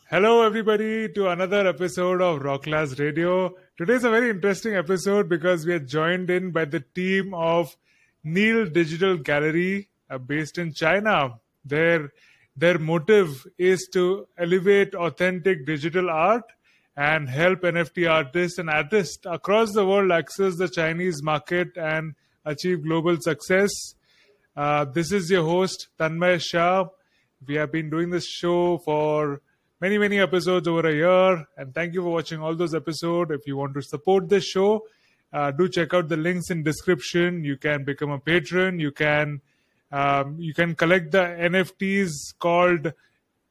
Hello, everybody, to another episode of Rocklaz Radio. Today's a very interesting episode because we are joined in by the team of Neal Digital Gallery, based in China. Their motive is to elevate authentic digital art and help NFT artists and artists across the world access the Chinese market and achieve global success. This is your host, Tanmay Shah. We have been doing this show for many episodes over a year, and thank you for watching all those episodes. If you want to support this show, do check out the links in description. You can become a patron. You can collect the NFTs called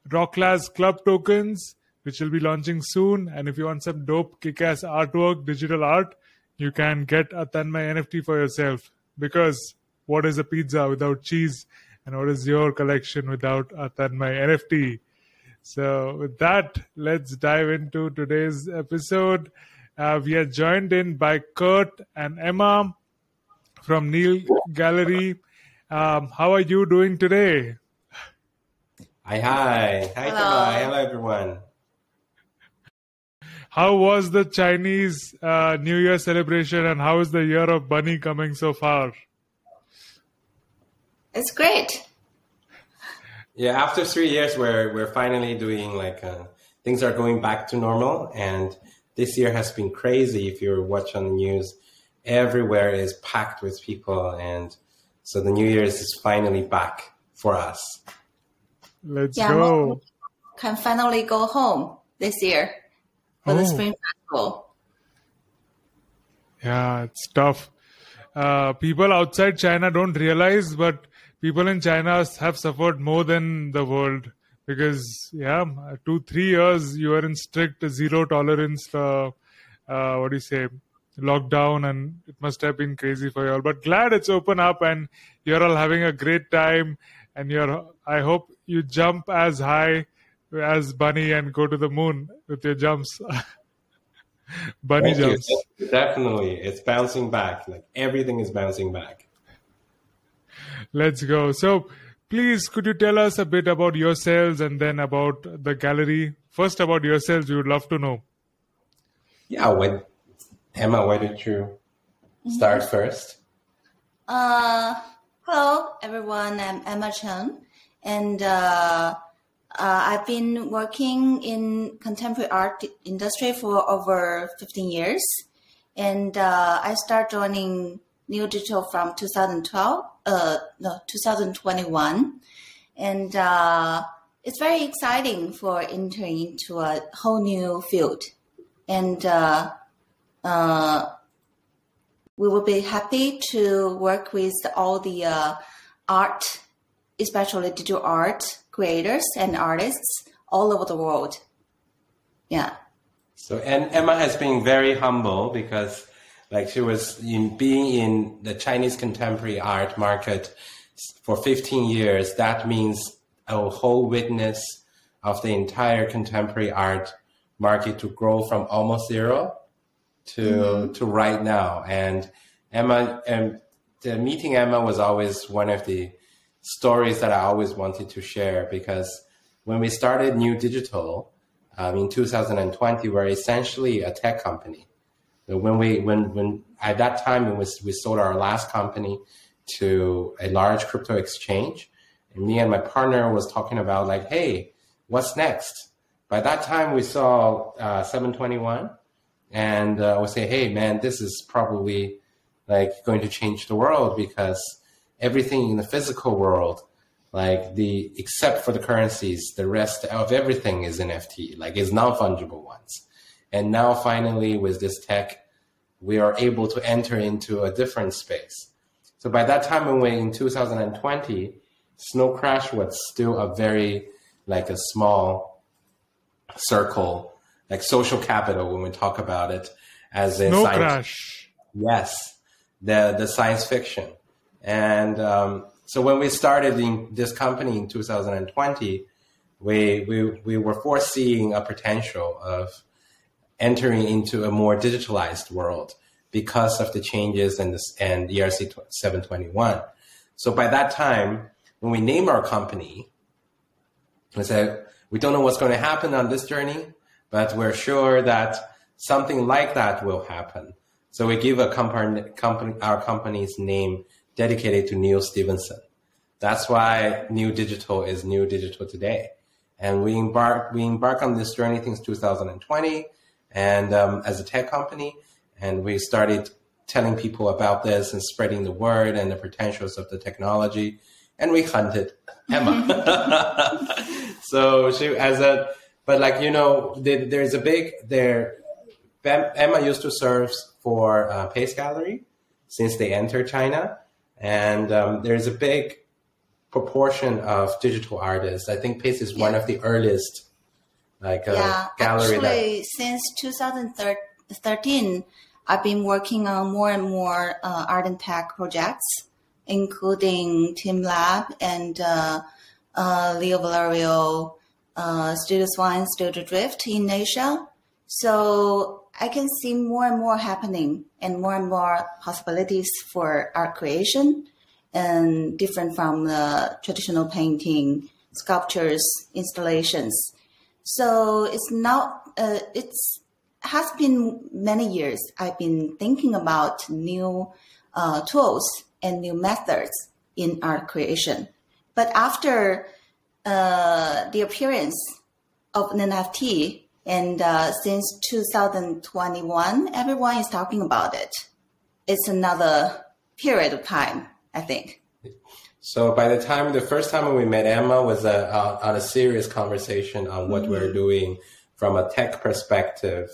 Rocklaz Club tokens, which will be launching soon. And if you want some dope kick-ass artwork, digital art, you can get a Tanmay NFT for yourself. Because what is a pizza without cheese, and what is your collection without a Tanmay NFT? So with that, let's dive into today's episode. We are joined in by Kurt and Emma from Neal Gallery. How are you doing today? Hi. Hi, Tanmay. Hello, everyone. How was the Chinese New Year celebration, and how is the year of Bunny coming so far? It's great. Yeah, after 3 years, we're finally doing things are going back to normal, and this year has been crazy. If you watch on the news, everywhere is packed with people, and so the New Year's is finally back for us. Let's go. Can finally go home this year for the Spring Festival. Yeah, it's tough. People outside China don't realize, but people in China have suffered more than the world because, 2-3 years you are in strict zero tolerance, lockdown, and it must have been crazy for you all. But glad it's open up and you're all having a great time, and I hope you jump as high as Bunny and go to the moon with your jumps. Bunny jumps. Definitely. It's bouncing back. Everything is bouncing back. Let's go. So please, could you tell us a bit about yourselves and then about the gallery? First, about yourselves, we would love to know. Yeah, Emma, why don't you start first? Hello, everyone. I'm Emma Chen, and I've been working in contemporary art industry for over 15 years. And I started joining Neal Digital from 2021. And it's very exciting for entering into a whole new field. And we will be happy to work with all the art, especially digital art creators and artists all over the world. Yeah. So, and Emma has been very humble because she was being in the Chinese contemporary art market for 15 years. That means a whole witness of the entire contemporary art market to grow from almost zero to right now. And meeting Emma was always one of the stories that I always wanted to share, because when we started Neal Digital in 2020, we're essentially a tech company. When at that time we sold our last company to a large crypto exchange, and me and my partner was talking about hey, what's next? By that time we saw 721, and we say, hey man, this is probably going to change the world, because everything in the physical world, except for the currencies, the rest of everything is NFT, is non-fungible ones. And now finally with this tech, we are able to enter into a different space. So by that time, in 2020, Snow Crash was still a very, a small circle, social capital when we talk about it as in Snow science. Crash. Yes, the science fiction. And so when we started in this company in 2020, we were foreseeing a potential of entering into a more digitalized world because of the changes and ERC 721. So by that time, when we named our company, we We don't know what's going to happen on this journey, but we're sure that something like that will happen. So we give our company's name dedicated to Neal Stephenson. That's why New Digital is New Digital today. And we embark on this journey since 2020 and as a tech company, and we started telling people about this and spreading the word and the potentials of the technology. And we hunted Emma. So Emma used to serve for Pace Gallery since they entered China. And there's a big proportion of digital artists. I think Pace is one of the earliest gallery. Actually, since 2013, I've been working on more and more art and tech projects, including Team Lab and Leo Valerio, Studio Swine, Studio Drift in Asia. So I can see more and more happening and more possibilities for art creation, and different from the traditional painting, sculptures, installations. So it's has been many years I've been thinking about new tools and new methods in art creation. But after the appearance of an NFT, and since 2021, everyone is talking about it. It's another period of time, I think. So by the first time we met Emma was on a serious conversation on what we're doing from a tech perspective.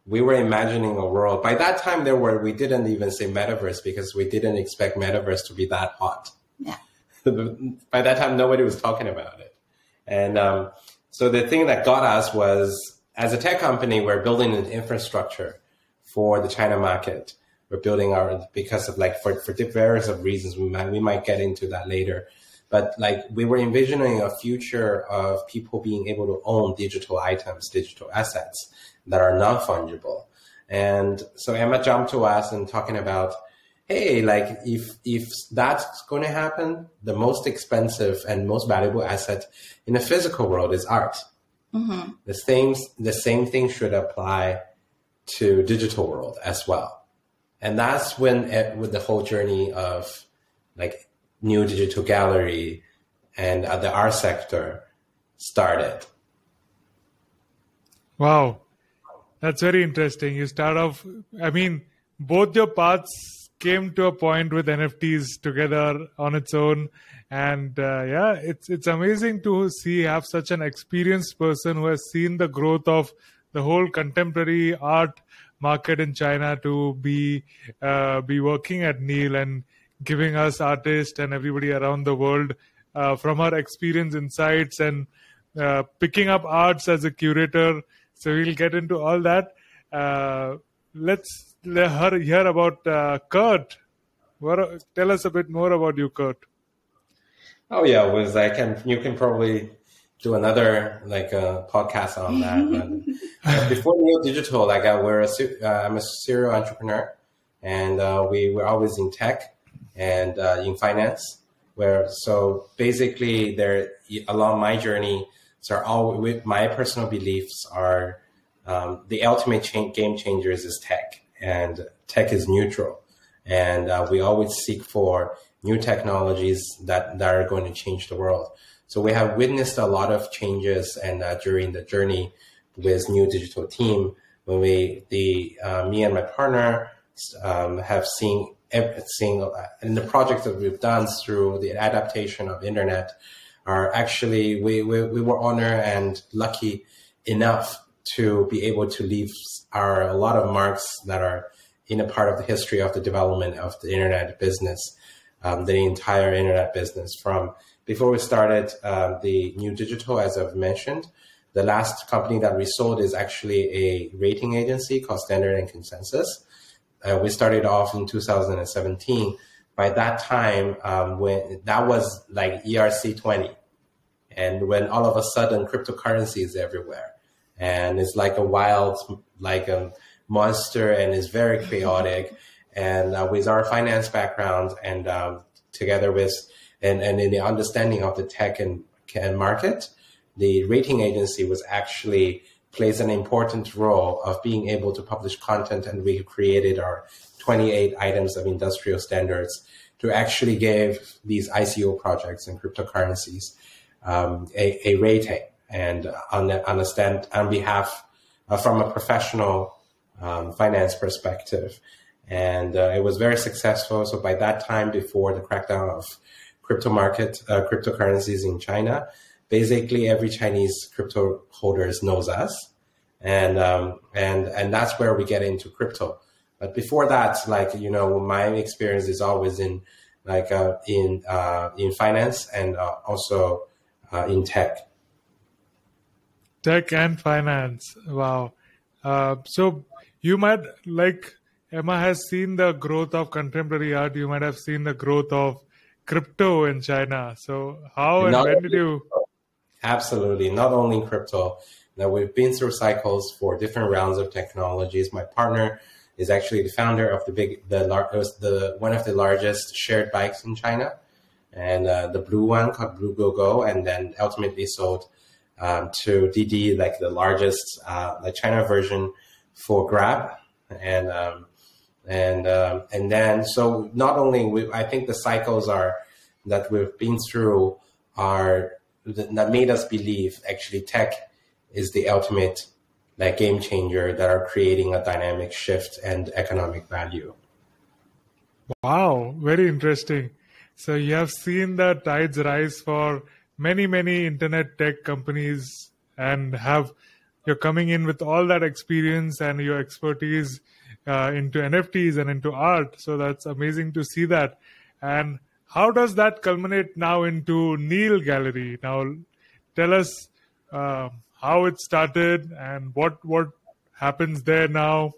We were imagining a world. By that time, we didn't even say Metaverse because we didn't expect Metaverse to be that hot. Yeah. By that time, nobody was talking about it. And so the thing that got us was, as a tech company, we're building an infrastructure for the China market. We're building because of for various of reasons, we might get into that later. But we were envisioning a future of people being able to own digital items, digital assets that are non-fungible. And so Emma jumped to us and talking about, hey, if that's going to happen, the most expensive and most valuable asset in the physical world is art. Mm-hmm. The same thing should apply to digital world as well. And that's when with the whole journey of New Digital Gallery and the art sector started. Wow. That's very interesting. You start off, both your paths came to a point with NFTs together on its own. And it's amazing to have such an experienced person who has seen the growth of the whole contemporary art market in China to be working at Neal and giving us artists and everybody around the world from her experience, insights, and picking up arts as a curator. So we'll get into all that. Let's let her hear about Kurt. Tell us a bit more about you, Kurt. Oh yeah, you can probably do another podcast on that. But before Neal Digital, I'm a serial entrepreneur, and we were always in tech and in finance. So basically, along my journey, my personal beliefs are the ultimate game changers is tech, and tech is neutral, and we always seek for new technologies that are going to change the world. So we have witnessed a lot of changes, and during the journey with New Digital team, when me and my partner have seen everything in the projects that we've done through the adaptation of internet, are actually we were honored and lucky enough to be able to leave a lot of marks that are in a part of the history of the development of the internet business, the entire internet business. From before we started the New Digital, as I've mentioned, the last company that we sold is actually a rating agency called Standard and Consensus. We started off in 2017. By that time, when that was ERC20, and when all of a sudden cryptocurrency is everywhere, and it's like a wild, a monster, and it's very chaotic. And with our finance background, and together with and in the understanding of the tech and market, the rating agency was actually plays an important role of being able to publish content, and we created our 28 items of industrial standards to actually give these ICO projects and cryptocurrencies a rating, and on behalf from a professional finance perspective. And it was very successful. So by that time, before the crackdown of cryptocurrencies in China, basically every Chinese crypto holders knows us, and that's where we get into crypto. But before that, my experience is always in finance and also in tech. Tech and finance. Wow. So you might, like Emma has seen the growth of contemporary art, you might have seen the growth of crypto in China. So how and when did you? Absolutely. Not only crypto. Now, we've been through cycles for different rounds of technologies. My partner is actually the founder of one of the largest shared bikes in China, and the blue one called Blue Go Go, and then ultimately sold to Didi, like the largest China version for Grab, and then so not only I think the cycles that we've been through that made us believe actually tech is the ultimate game changer that are creating a dynamic shift and economic value. Wow, very interesting. So you have seen the tides rise for many, many internet tech companies, and you're coming in with all that experience and your expertise into NFTs and into art. So that's amazing to see that. And how does that culminate now into Neal Gallery? Now, tell us how it started and what happens there now.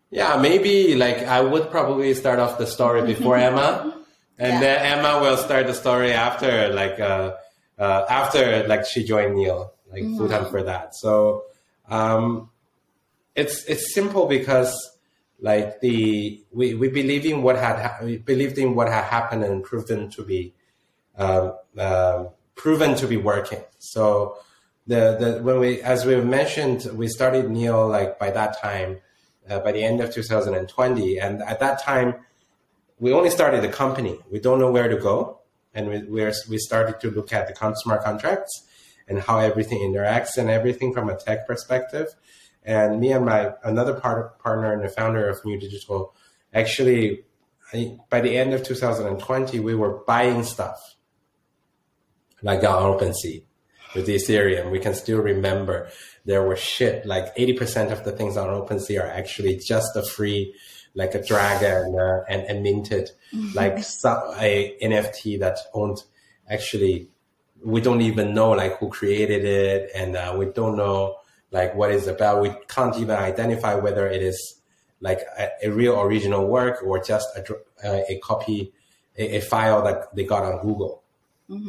Yeah, maybe I would probably start off the story before Emma, and then Emma will start the story after, after she joined Neal, full time for that. So it's simple because we believe in what had happened and proven to be working. So as we mentioned, we started Neal by that time. By the end of 2020. And at that time, we only started the company. We don't know where to go. And we started to look at the smart contracts and how everything interacts and everything from a tech perspective. And me and my another partner and the founder of New Digital, actually, by the end of 2020, we were buying stuff on OpenSea with Ethereum. We can still remember there were 80% of the things on OpenSea are actually just a free, a dragon and minted, a NFT that owned. Actually, we don't even know who created it, and we don't know what it's about. We can't even identify whether it is a real original work or just a copy, a file that they got on Google,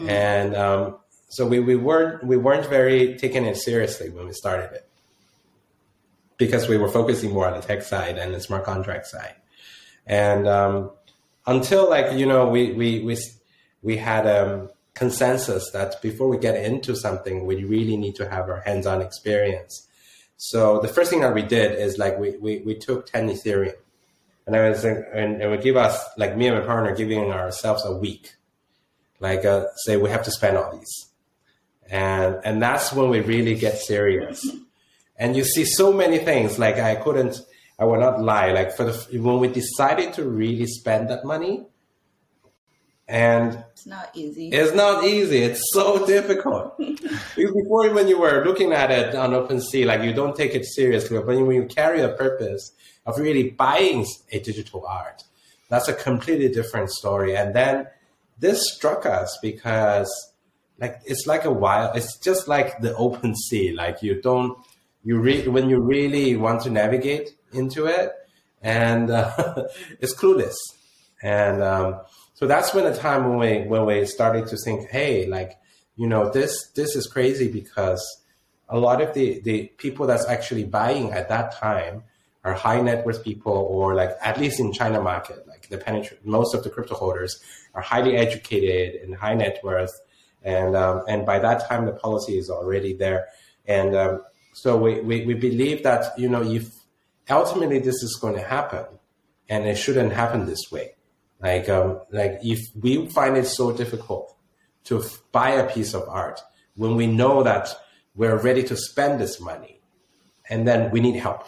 and. So we weren't very taking it seriously when we started it, because we were focusing more on the tech side and the smart contract side, and until we had consensus that before we get into something, we really need to have our hands-on experience. So the first thing that we did is we took 10 Ethereum, and it would give us me and my partner giving ourselves a week, say we have to spend all these. And that's when we really get serious. And you see so many things, I will not lie, when we decided to really spend that money, and it's not easy. It's so difficult. Before, when you were looking at it on OpenSea, you don't take it seriously. But when you carry a purpose of really buying a digital art, that's a completely different story. And then this struck us because it's it's just like the open sea. When you really want to navigate into it, and it's clueless. And so that's when the time when we started to think, hey, this is crazy, because a lot of the people that's actually buying at that time are high net worth people, or at least in China market, most of the crypto holders are highly educated and high net worth. And by that time, the policy is already there. And so we believe that, if ultimately this is going to happen, and it shouldn't happen this way. Like if we find it so difficult to buy a piece of art when we know that we're ready to spend this money, and then we need help.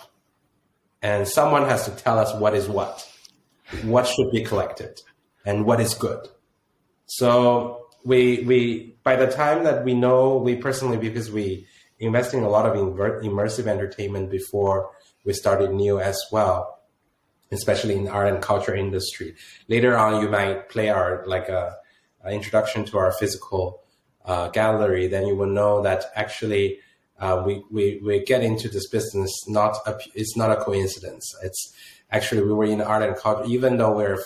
And someone has to tell us what is what should be collected, and what is good. So we by the time that we know, we personally, because we invest in a lot of immersive entertainment before we started Neal as well, especially in art and culture industry. Later on, you might play our introduction to our physical gallery. Then you will know that actually we get into this business. It's not a coincidence. It's actually, we were in art and culture, even though we're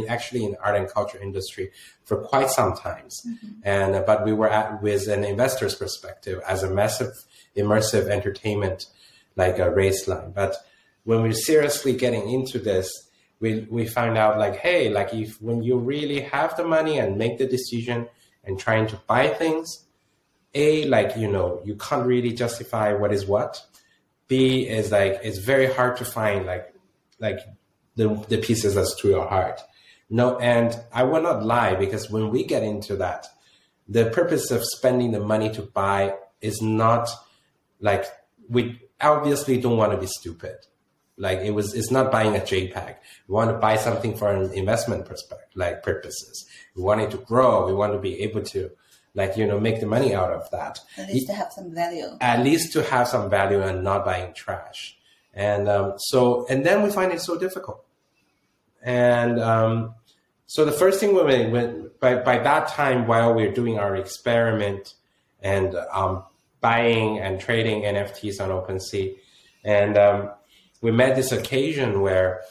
actually in art and culture industry for quite some times. Mm-hmm. But we were with an investor's perspective as a massive immersive entertainment, like a race line. But when we're seriously getting into this, we find out when you really have the money and make the decision and trying to buy things, you can't really justify what is what. B is it's very hard to find the pieces that's to your heart. No, and I will not lie, because when we get into that, the purpose of spending the money to buy is not we obviously don't want to be stupid. It's not buying a JPEG. We want to buy something for an investment purposes. We want it to grow. We want to be able to make the money out of that. At least to have some value. At least to have some value and not buying trash. And and then we find it so difficult. And so the first thing by that time, while we're doing our experiment and buying and trading NFTs on OpenSea, and we met this occasion where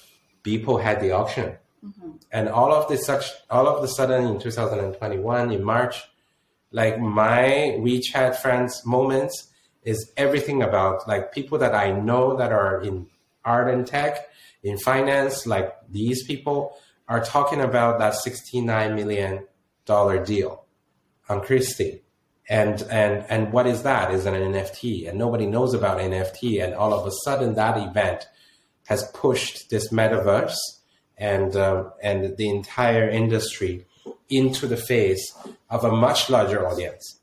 Beeple had the auction. Mm-hmm. And all of a sudden in 2021, in March, my WeChat friends moments is everything about people that I know that are in art and tech, in finance. These people are talking about that $69 million deal on Christie. And what is that? Is an NFT, and nobody knows about NFT. And all of a sudden, that event has pushed this metaverse and the entire industry into the face of a much larger audience.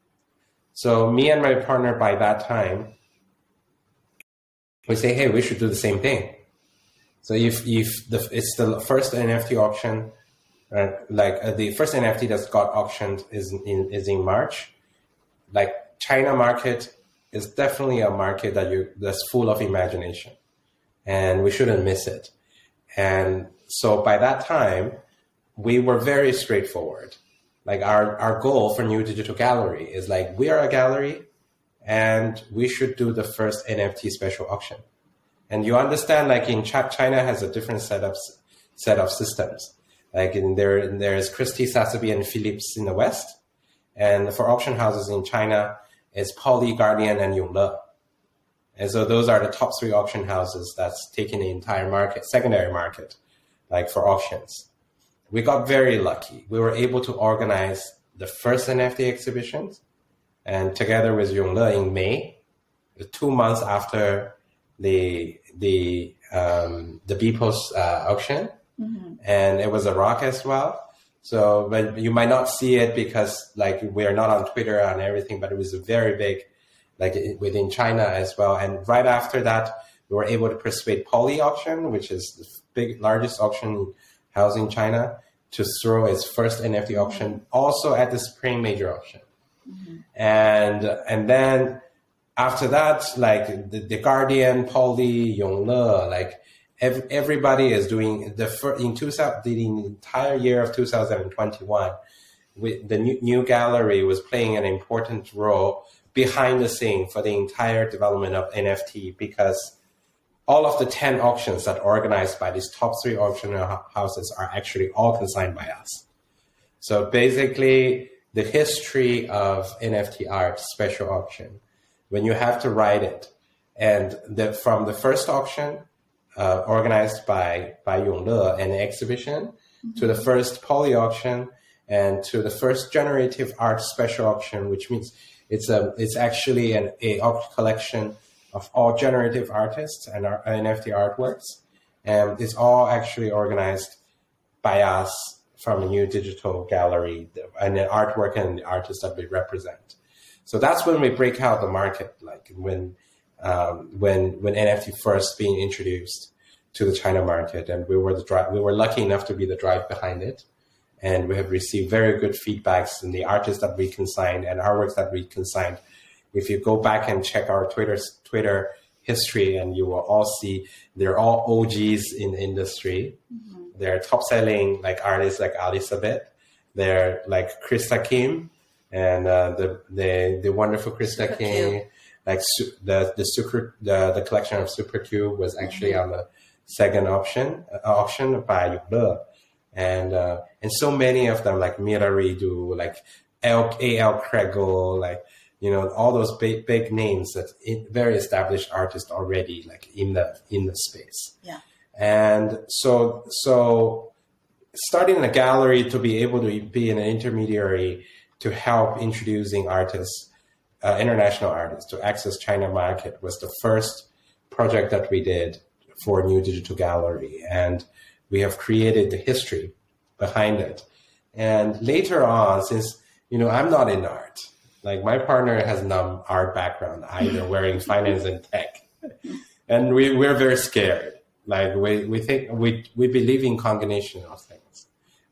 So me and my partner, by that time, we say, hey, we should do the same thing. So if it's the first NFT auction, the first NFT that's got auctioned is in March. China market is definitely a market that's full of imagination, and we shouldn't miss it. And so by that time, we were very straightforward. Our goal for New Digital Gallery is we are a gallery, and we should do the first NFT special auction. And you understand, in China has a different set of systems. There's Christie, Sotheby's, and Phillips in the West. And for auction houses in China, it's Poly, Guardian, and Yongle. And so those are the top 3 auction houses that's taking the entire market, secondary market, for auctions. We got very lucky. We were able to organize the first NFT exhibitions, and together with Yongle in May, 2 months after the Beeple's auction, mm-hmm. And it was a rock as well. So, but you might not see it because we are not on Twitter and everything, but it was very big, within China as well. And right after that, we were able to persuade Poly Auction, which is the largest auction house in China, to throw its first NFT auction also at the spring major auction. Mm-hmm. And then after that, the Guardian, Poly, Yongle, everybody is doing the entire year of 2021. The Neal Gallery was playing an important role behind the scene for the entire development of NFT, because all of the 10 auctions that are organized by these top 3 auction houses are actually all consigned by us. So basically, the history of NFT art special auction, when you have to write it, and from the first auction, organized by Yongle and the exhibition, mm-hmm. to the first Poly auction, and to the first generative art special auction, which means it's actually a collection of all generative artists and NFT artworks. And it's all actually organized by us from a new digital gallery and the artwork and the artists that we represent. So that's when we break out the market, like when NFT first being introduced to the China market, and we were lucky enough to be the drive behind it, and we have received very good feedbacks in the artists that we consigned and artworks that we consigned. If you go back and check our Twitter history, and you will all see they're all OGs in the industry. Mm-hmm. They're top-selling like artists like Elizabeth. They're like Krista Kim, and the wonderful Krista Kim. Like the collection of Super Q was actually on the second auction by Yukle. And so many of them, like Mira Redu, like A.L. Kregel, like, you know, all those big names that very established artists already, like in the space. Yeah. And so starting a gallery to be able to be an intermediary to help introducing artists, international artists, to access China market was the first project that we did for New Digital Gallery. And we have created the history behind it. And later on, since, you know, I'm not in art, like my partner has no art background either, wearing finance and tech. And we're very scared. Like we think we believe in combination of things.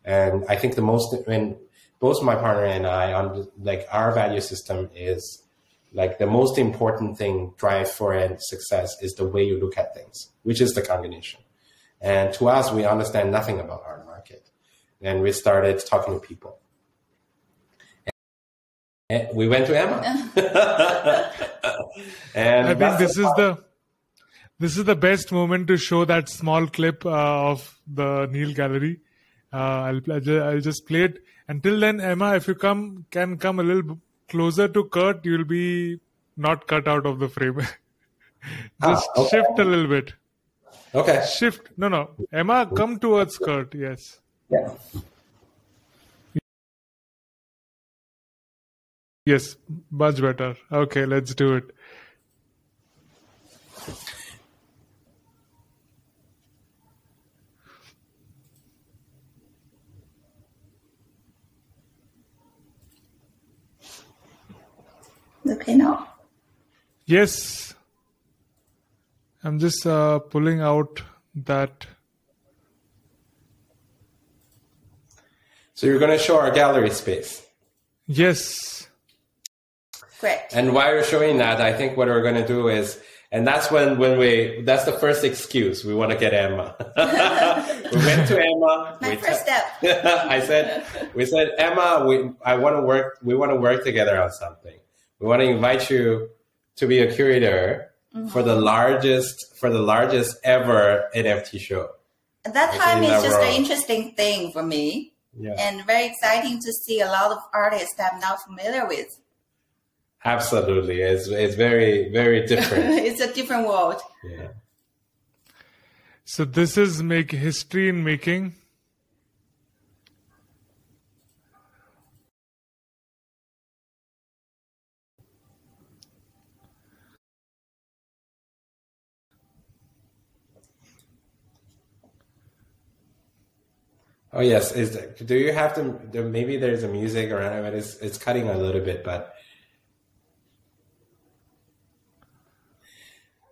And I think when both my partner and I, like our value system is like the most important thing, drive for and success is the way you look at things, which is the combination. And to us, we understand nothing about our market. And we started talking to people. And we went to Emma. And I think this is the best moment to show that small clip of the Neal Gallery. I'll just play it. Until then, Emma, if you can come a little closer to Kurt, you'll be not cut out of the frame. Just okay. Shift a little bit. Okay. Shift. No. Emma, come towards Kurt. Yes. Yeah. Yes, much better. Okay, let's do it. Okay, now. Yes. I'm just pulling out that. So you're going to show our gallery space. Yes. Great. And while you're showing that, I think what we're going to do is, and that's that's the first excuse. We want to get Emma. We went to Emma. My first step. We said, Emma, we want to work together on something. We want to invite you to be a curator for the largest ever NFT show. At that time, it's just an interesting thing for me. Yeah. And very exciting to see a lot of artists that I'm not familiar with. Absolutely. It's very, very different. It's a different world. Yeah. So this is history in making. Oh yes. Do you have to? Maybe there's a music around it. It's cutting a little bit, but.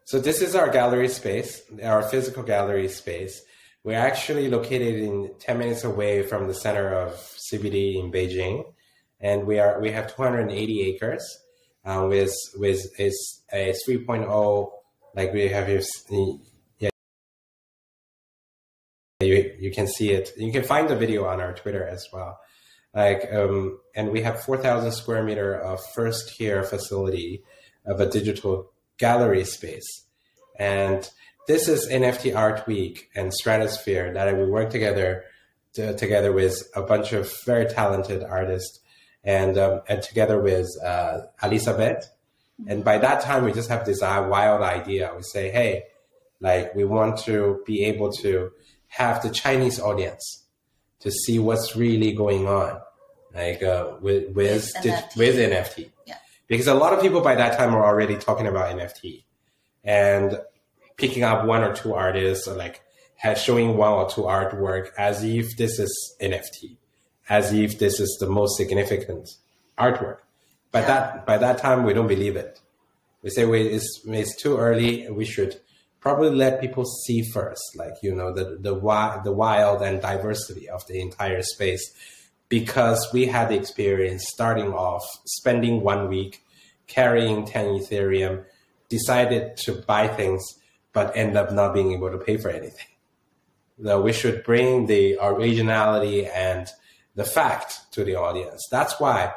So this is our gallery space, our physical gallery space. We're actually located 10 minutes away from the center of CBD in Beijing, and we have 280 acres with a 3.0. Like we have here. You can see it. You can find the video on our Twitter as well. And we have 4,000 square meter of first tier facility of a digital gallery space. And this is NFT Art Week and Stratosphere that we work together with a bunch of very talented artists and together with Elizabeth. And by that time, we just have this wild idea. We say, hey, like we want to be able to have the Chinese audience to see what's really going on like with NFT. with NFT. Yeah. Because a lot of people by that time were already talking about NFT and picking up one or two artists, or like showing one or two artwork as if this is NFT, as if this is the most significant artwork. But by that time, we don't believe it. We say it's too early. We should probably let people see first, like, you know, the wild and diversity of the entire space. Because we had the experience starting off, spending 1 week, carrying 10 Ethereum, decided to buy things, but end up not being able to pay for anything. So we should bring the originality and the fact to the audience. That's why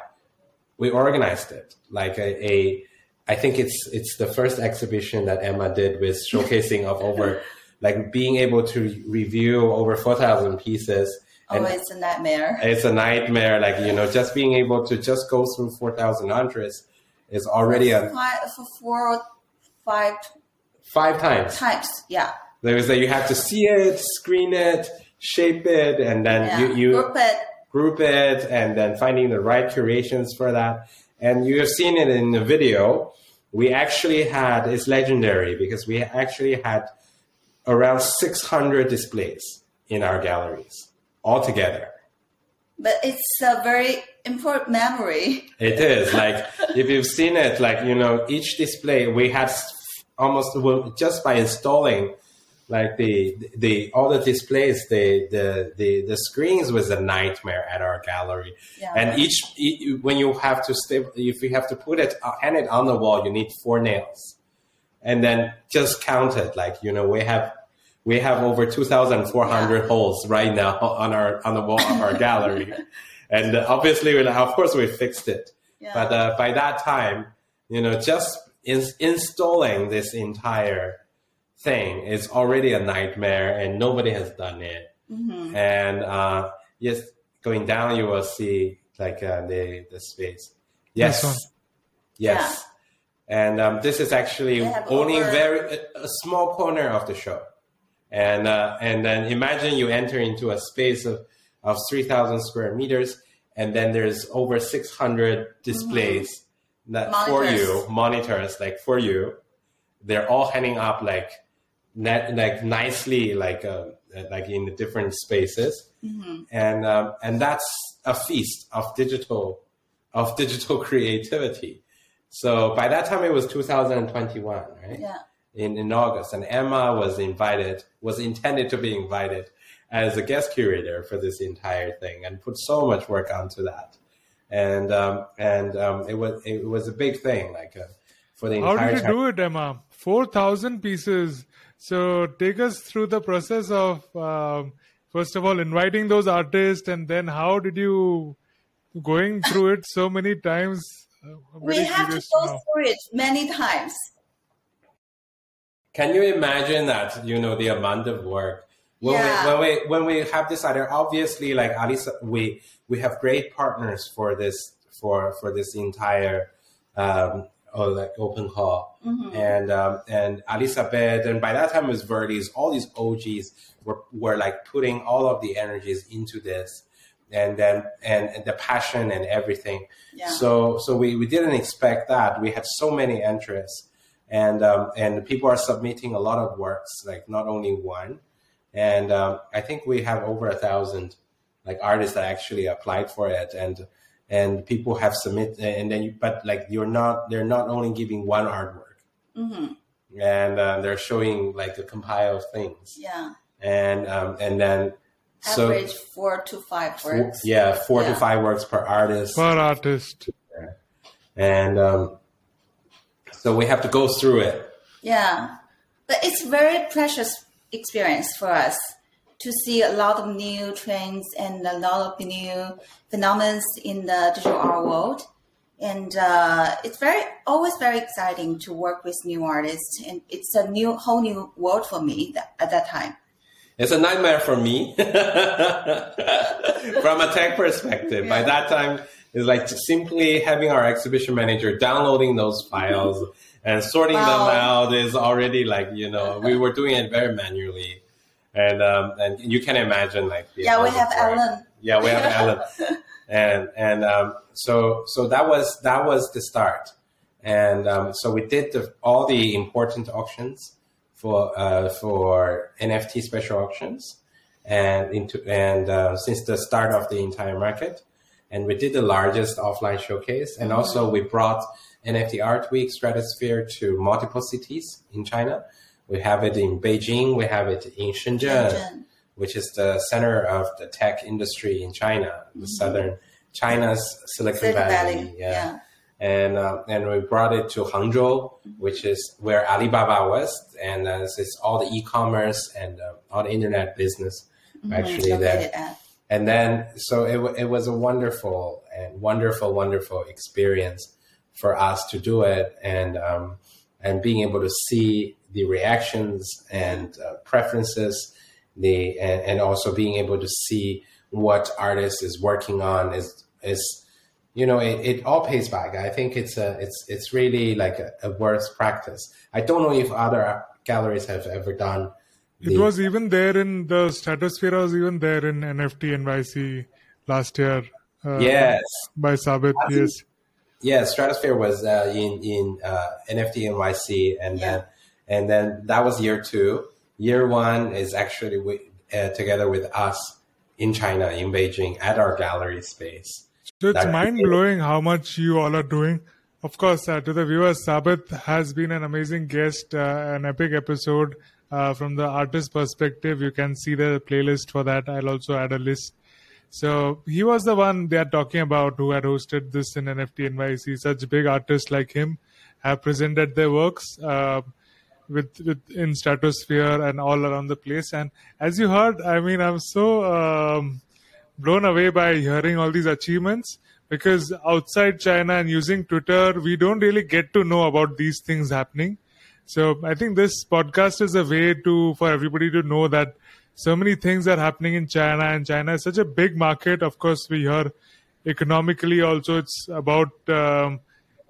we organized it. Like I think it's the first exhibition that Emma did with showcasing of over, like being able to review over 4,000 pieces. Oh, it's a nightmare. It's a nightmare. Like, you know, just being able to just go through 4,000 hundreds is already five times. Yeah. There is that you have to see it, screen it, shape it, and then you group it, and then finding the right curations for that. And you have seen it in the video. We actually had, it's legendary because we actually had around 600 displays in our galleries altogether. But it's a very important memory. It is. Like, if you've seen it, like, you know, each display, we had almost, just by installing like all the displays, the screens was a nightmare at our gallery. Yeah. And when you have to if you have to hang it on the wall, you need 4 nails, and then just count it. Like, you know, we have over 2,400 holes right now on the wall of our gallery, and obviously, of course, we fixed it. Yeah. But by that time, you know, just installing this entire thing is already a nightmare, and nobody has done it. Mm-hmm. And yes, going down, you will see like the space. Yes, yes. Yeah. And this is actually only a small corner of the show. And then imagine you enter into a space of 3,000 square meters, and then there's over 600 displays that monitors like for you. They're all hanging up like nicely, like in the different spaces, and that's a feast of digital creativity. So by that time it was 2021, right? Yeah. In August, and Emma was intended to be invited as a guest curator for this entire thing, and put so much work onto that, and it was a big thing, like for the entire. How did you do it, Emma? 4,000 pieces. So take us through the process of first of all inviting those artists, and then how did you going through it so many times? We have to go through it many times. Can you imagine that, you know, the amount of work when we have this idea? Obviously, like Alisa, we have great partners for this entire like open call, and Elizabeth, and by that time it was Verdes. All these OGs were like putting all of the energies into this, and the passion and everything. Yeah. So we didn't expect that. We had so many interests. And people are submitting a lot of works, like not only one. And I think we have over 1,000 like artists that actually applied for it, and people have submitted. And then, but like they're not only giving one artwork, and they're showing like a compile of things. Yeah. And then average 4 to 5 works. Four to 5 works per artist. Yeah. And so we have to go through it. Yeah. But it's very precious experience for us to see a lot of new trends and a lot of new phenomena in the digital art world. And it's always very exciting to work with new artists. And it's a whole new world for me at that time. It's a nightmare for me from a tech perspective. By that time, it's like simply having our exhibition manager downloading those files and sorting them out is already like, you know, we were doing it very manually. And you can imagine like... we have Alan. Yeah, we have Alan. So that was the start. And so we did all the important auctions for NFT special auctions, and since the start of the entire market, and we did the largest offline showcase, and also we brought NFT Art Week Stratosphere to multiple cities in China. We have it in Beijing, we have it in Shenzhen, which is the center of the tech industry in China, the southern China's Silicon Valley. Yeah. And we brought it to Hangzhou, which is where Alibaba was, and this is all the e-commerce and all the internet business actually there. And then, so it was a wonderful experience for us to do it, and being able to see the reactions and preferences, and also being able to see what artist is working on is it all pays back. I think it's really like a worth practice. I don't know if other galleries have ever done. It was even there in the Stratosphere. Was even there in NFT NYC last year. Yes, by Sabit. Yes. Yeah, Stratosphere was in NFT NYC, and then that was year 2. Year 1 is actually together with us in China, in Beijing, at our gallery space. So it's mind-blowing how much you all are doing. Of course, to the viewers, Sabit has been an amazing guest, an epic episode from the artist perspective. You can see the playlist for that. I'll also add a list. So he was the one they are talking about who had hosted this in NFT NYC. Such big artists like him have presented their works in Stratosphere and all around the place. And as you heard, I mean, I'm so blown away by hearing all these achievements, because outside China and using Twitter, we don't really get to know about these things happening. So I think this podcast is a way for everybody to know that so many things are happening in China, and China is such a big market. Of course, we hear economically also it's about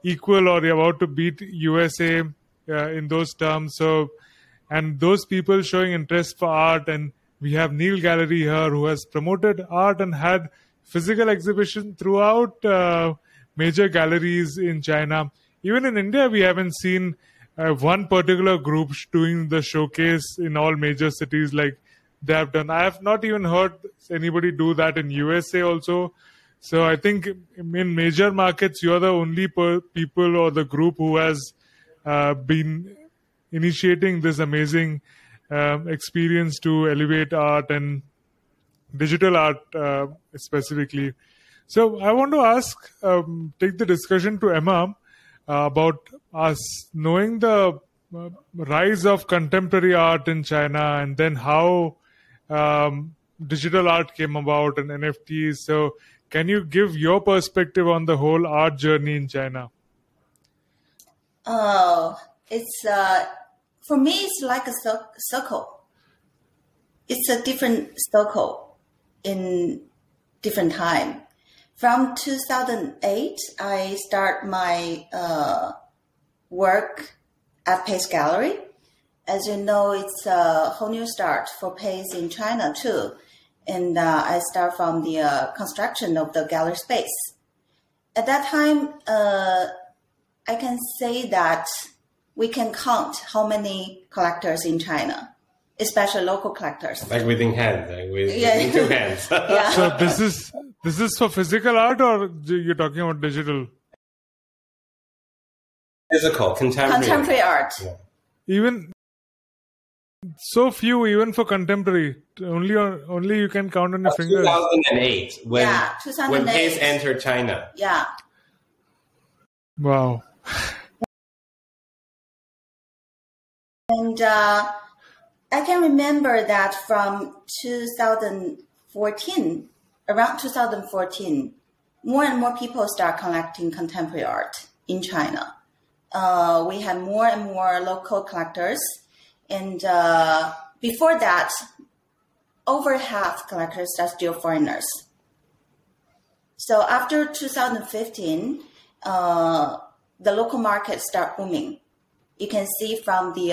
equal or about to beat USA in those terms. So, and those people showing interest for art, and we have Neal Gallery here who has promoted art and had physical exhibition throughout major galleries in China. Even in India, we haven't seen one particular group doing the showcase in all major cities like they have done. I have not even heard anybody do that in USA also. So I think in major markets, you're the only people or the group who has been initiating this amazing experience to elevate art and digital art specifically. So I want to ask, take the discussion to Emma about us knowing the rise of contemporary art in China, and then how digital art came about and NFTs. So can you give your perspective on the whole art journey in China? It's for me, it's like a circle. It's a different circle in different time. From 2008, I start my work at Pace Gallery. As you know, it's a whole new start for Pace in China too. And I start from the construction of the gallery space. At that time, I can say that we can count how many collectors in China, especially local collectors. Like within hand, within 2 hands. Yeah. So this is for physical art, or you're talking about digital? Physical, contemporary art. Yeah. Even so few, even for contemporary, only you can count on your fingers. 2008, when Pace entered China. Yeah. Wow. And I can remember that from 2014, around 2014, more and more people start collecting contemporary art in China. We had more and more local collectors. And before that, over half collectors are still foreigners. So after 2015, the local market start booming. You can see from the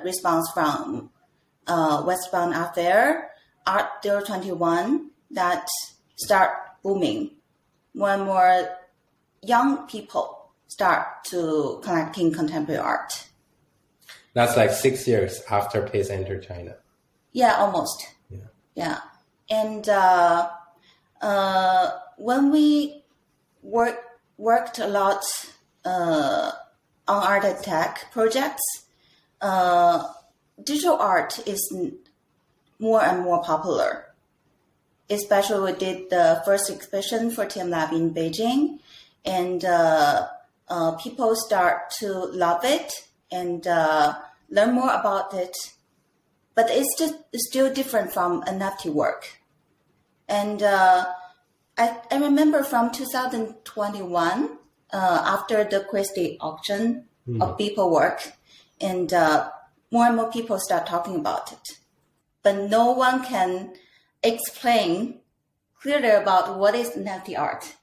response from Westbound Art Fair, Art 021, that start booming. More and more young people start to collecting contemporary art. That's like 6 years after Pace entered China. Yeah, almost. Yeah. And when we worked a lot on art and tech projects, digital art is more and more popular. Especially we did the first exhibition for TM Lab in Beijing, and people start to love it and learn more about it. But it's still different from NFT work. And I remember from 2021, after the Christie auction of people work, and more and more people start talking about it. But no one can explain clearly about what is NFT art.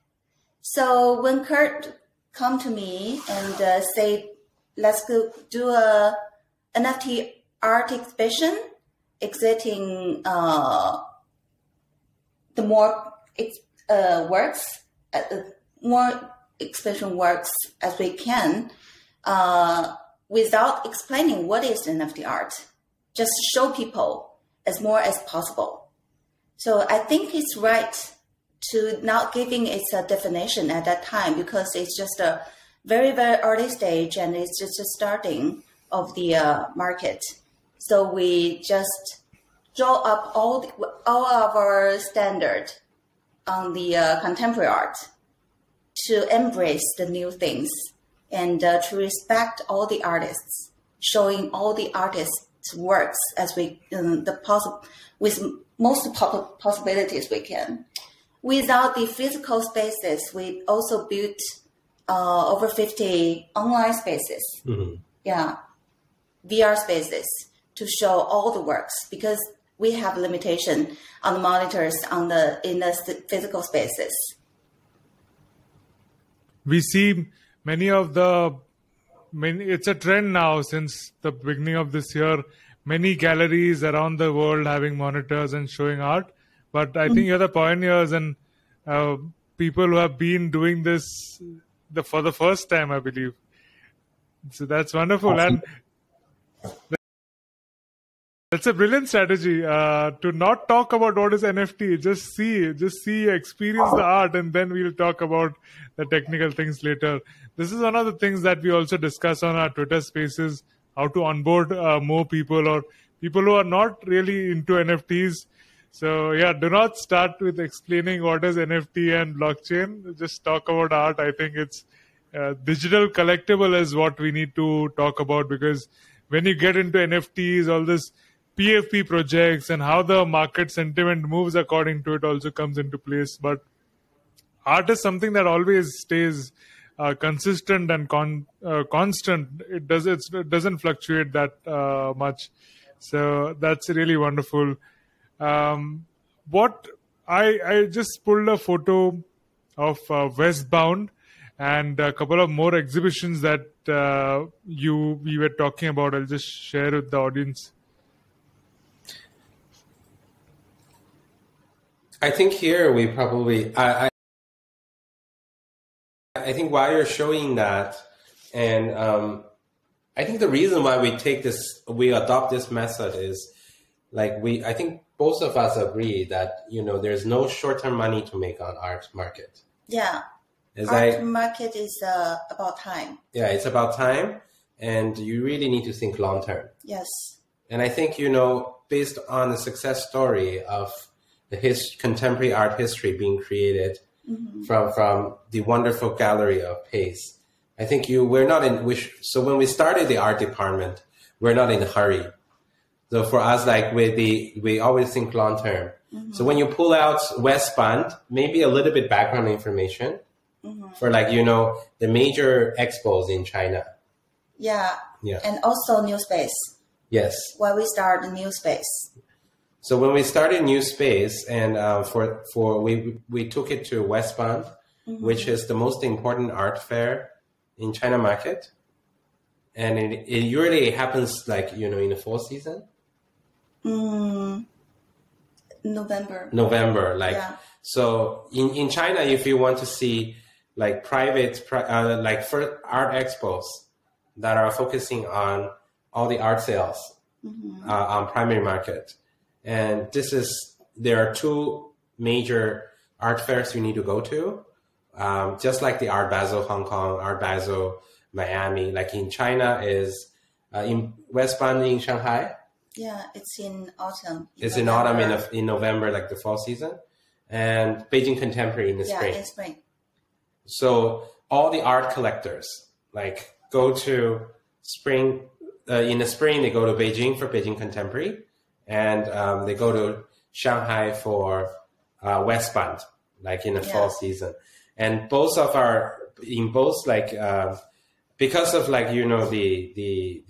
So when Kurt come to me and say, let's go do a NFT art exhibition, exiting the more works, more exhibition works as we can, without explaining what is NFT art, just show people as more as possible. So I think it's right to not giving it a definition at that time, because it's just a very, very early stage and it's just a starting of the market. So we just draw up all of our standard on the contemporary art to embrace the new things and to respect all the artists, showing all the artists' works as we with most possibilities we can. Without the physical spaces, we also built over 50 online spaces. Yeah, VR spaces to show all the works, because we have limitation on the monitors in the physical spaces. We see it's a trend now since the beginning of this year, many galleries around the world having monitors and showing art. But I think you're the pioneers and people who have been doing this for the first time, I believe. So that's wonderful. And that's a brilliant strategy to not talk about what is NFT. Just see, experience the art, and then we'll talk about the technical things later. This is one of the things that we also discuss on our Twitter spaces, how to onboard more people or people who are not really into NFTs. So yeah, do not start with explaining what is NFT and blockchain. Just talk about art. I think it's digital collectible is what we need to talk about, because when you get into NFTs, all this PFP projects and how the market sentiment moves according to it also comes into place. But art is something that always stays consistent and constant. It doesn't fluctuate that much. So that's really wonderful. What I just pulled a photo of Westbound and a couple of more exhibitions that we were talking about. I'll just share with the audience. I think here we probably, I think while you're showing that, and I think the reason why we adopt this method is I think both of us agree that, there's no short-term money to make on art market. Yeah. Art market is about time. Yeah, it's about time, and you really need to think long-term. Yes. And I think, based on the success story of the contemporary art history being created from the wonderful gallery of Pace, I think so when we started the art department, we're not in a hurry. So for us, we always think long term. So when you pull out Westbound, maybe a little bit background information for the major expos in China. Yeah. And also new space. Yes. Why we start a new space. So when we started new space, and we took it to Westbound, which is the most important art fair in China market, and it usually happens in the fall season. November. Yeah. So in China, if you want to see like like for art expos that are focusing on all the art sales on primary market, and there are two major art fairs you need to go to, just like the Art Basel Hong Kong, Art Basel Miami. Like in China is in Westbound in Shanghai. Yeah, it's in autumn. It's in autumn in November, like the fall season, and Beijing Contemporary in the spring. Yeah, in spring. So all the art collectors like go to spring. In the spring, they go to Beijing for Beijing Contemporary, and they go to Shanghai for Westbound, like in the fall season. And because of like the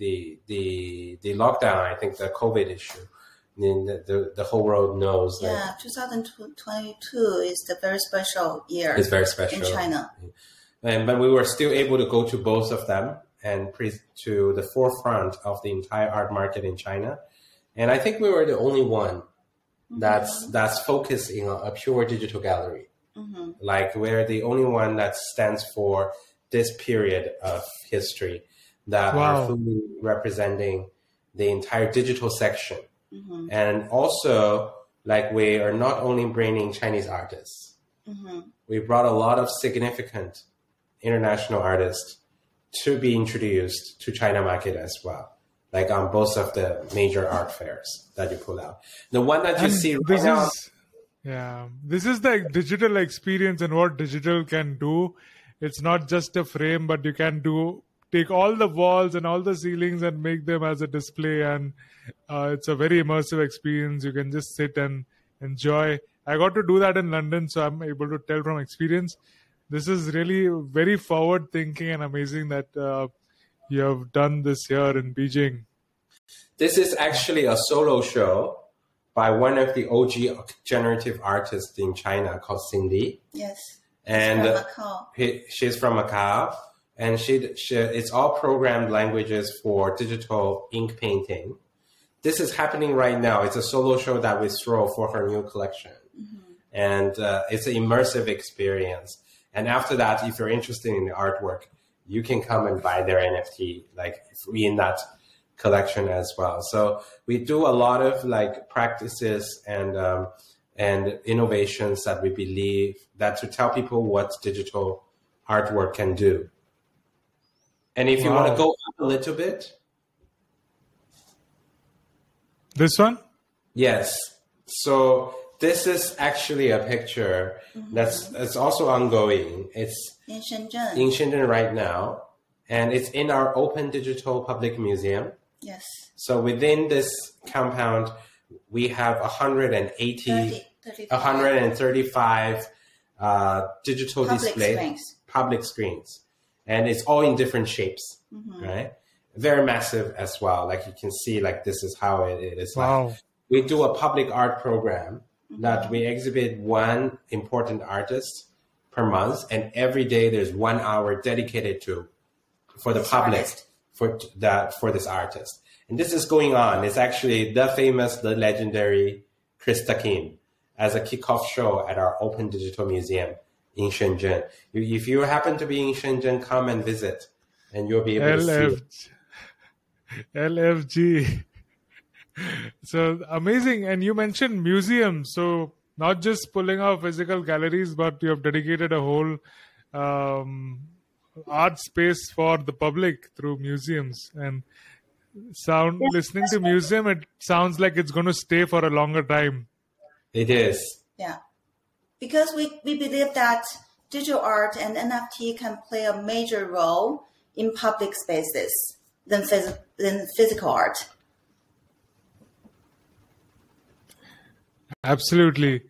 lockdown, I think the COVID issue, the whole world knows. Yeah, 2022 is the very special year. It's very special in China. But we were still able to go to both of them and to the forefront of the entire art market in China. And I think we were the only one that's focusing on a pure digital gallery. Like we're the only one that stands for this period of history that are fully representing the entire digital section. And also, like, we are not only bringing Chinese artists, we brought a lot of significant international artists to be introduced to China market as well, like on both of the major art fairs that you pull out. The one that you see right now. This is the digital experience and what digital can do. It's not just a frame, but you can take all the walls and all the ceilings and make them as a display. And it's a very immersive experience. You can just sit and enjoy. I got to do that in London, so I'm able to tell from experience. This is really very forward thinking and amazing that you have done this here in Beijing. This is actually a solo show by one of the OG generative artists in China called Cindy. Yes. And she's from Macau. And it's all programmed languages for digital ink painting. This is happening right now. It's a solo show that we throw for her new collection. And it's an immersive experience. And after that, if you're interested in the artwork, you can come and buy their NFT, like in that collection as well. So we do a lot of like practices and innovations that we believe that to tell people what digital artwork can do. And if you want to go up a little bit. This one? Yes. So this is actually a picture that's also ongoing. It's in Shenzhen. In Shenzhen right now. And it's in our open digital public museum. Yes. So within this compound, we have 135 digital public screens. And it's all in different shapes, right? Very massive as well. Like you can see, like this is how it is. Wow. Like we do a public art program that we exhibit one important artist per month, and every day there's 1 hour dedicated for the public for this artist. And this is going on. It's actually the legendary Krista Kim as a kickoff show at our open digital museum in Shenzhen. If you happen to be in Shenzhen, come and visit, and you'll be able to see it. LFG. So amazing. And you mentioned museums. So not just pulling out physical galleries, but you have dedicated a whole art space for the public through museums. And listening to museum, it sounds like it's going to stay for a longer time. It is. Yeah. Because we believe that digital art and NFT can play a major role in public spaces than physical art. Absolutely.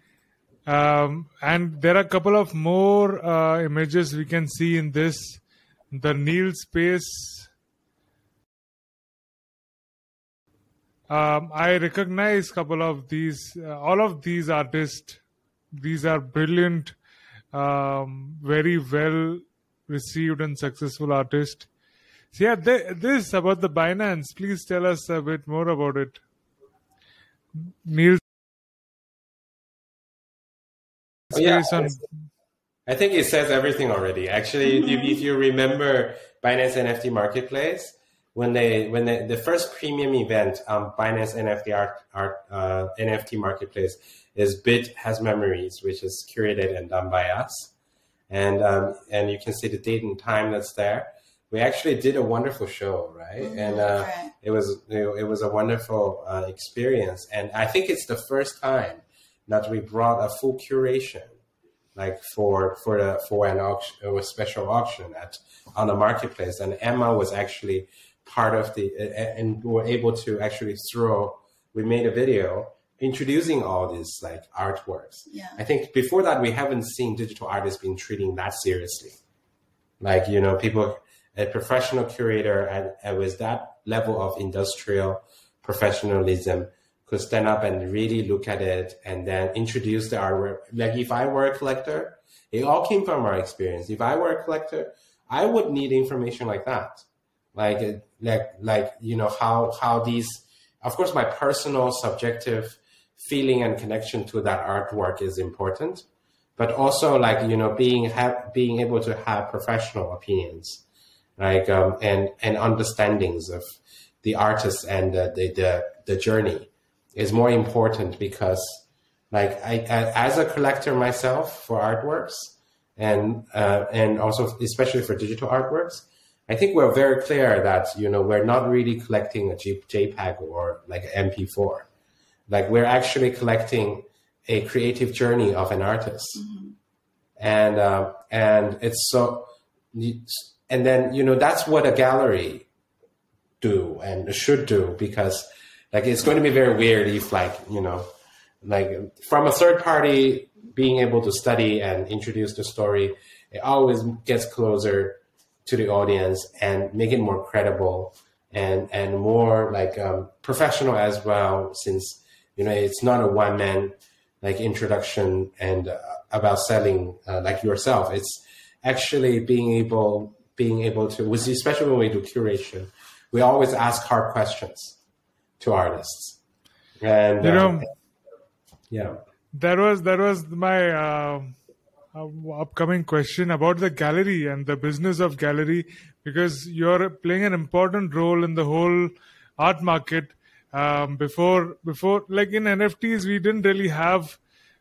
And there are a couple of more images we can see in this. The Neal space. I recognize a couple of these, all of these artists. These are brilliant, very well received and successful artists. So yeah, this about the Binance. Please tell us a bit more about it. Neal space on. I think it says everything already. Actually, if you remember Binance NFT Marketplace, when the first premium event on Binance NFT Marketplace is Bit Has Memories, which is curated and done by us, and you can see the date and time that's there. We actually did a wonderful show, right? And it was a wonderful experience. And I think it's the first time that we brought a full curation, like for an auction, a special auction on the marketplace. And Emma was actually part of and we were able to actually we made a video introducing all these like artworks. Yeah. I think before that, we haven't seen digital artists being treating that seriously. Like, people, a professional curator and with that level of industrial professionalism could stand up and really look at it and then introduce the artwork. Like if I were a collector, it all came from our experience. If I were a collector, I would need information like that. How these, of course, my personal subjective feeling and connection to that artwork is important, but also being able to have professional opinions, and understandings of the artist and the journey is more important, because I as a collector myself for artworks and also especially for digital artworks, I think we're very clear that we're not really collecting a JPEG or like an MP4. Like we're actually collecting a creative journey of an artist. And it's so, and then that's what a gallery do and should do, because it's going to be very weird if from a third party being able to study and introduce the story, it always gets closer to the audience and make it more credible and more professional as well, since it's not a one-man introduction and about selling like yourself. It's actually being able to, especially when we do curation, we always ask hard questions to artists. And that was my upcoming question about the gallery and the business of gallery, because you're playing an important role in the whole art market. Before like in NFTs, we didn't really have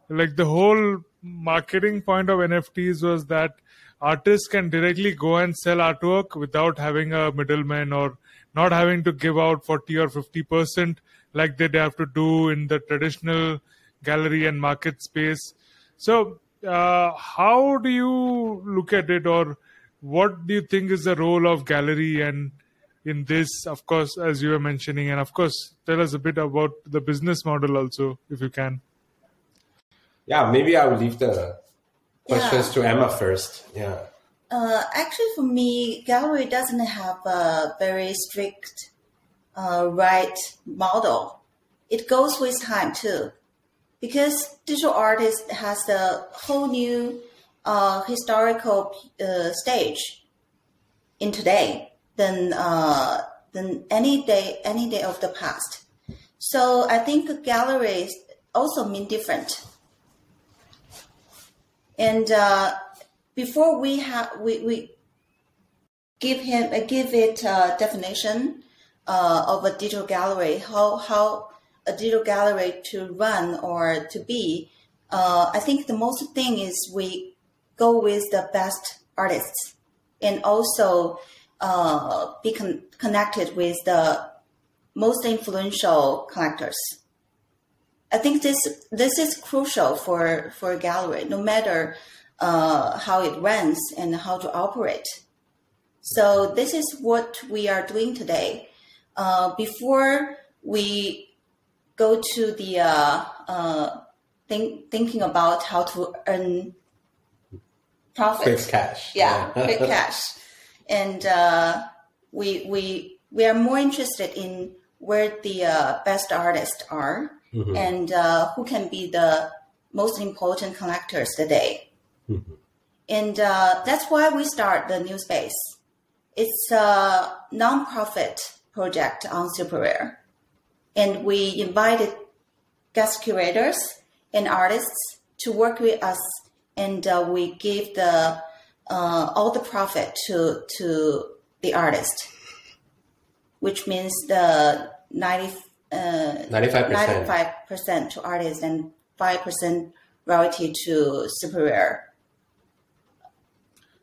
the whole marketing point of NFTs was that artists can directly go and sell artwork without having a middleman or not having to give out 40 or 50% like they'd have to do in the traditional gallery and market space. So how do you look at it, or what do you think is the role of gallery and in this, of course, as you were mentioning, and of course, tell us a bit about the business model also, if you can. Yeah, maybe I will leave the questions to Emma first. Yeah. Actually, for me, gallery doesn't have a very strict right model. It goes with time too, because digital artist has a whole new historical stage in today than any day of the past. So I think galleries also mean different. And before we give it a definition of a digital gallery, how a digital gallery to run or to be, I think the most thing is we go with the best artists and also be connected with the most influential collectors. I think this is crucial for a gallery, no matter how it runs and how to operate. So this is what we are doing today. Before we go to the thinking about how to earn profit, quick cash, quick cash, and we are more interested in where the best artists are. Mm-hmm. And who can be the most important collectors today. Mm-hmm. And that's why we start the new space. It's a non-profit project on Super Rare. And we invited guest curators and artists to work with us and we give the all the profit to the artist, which means the 95% to artists and 5% royalty to Super Rare.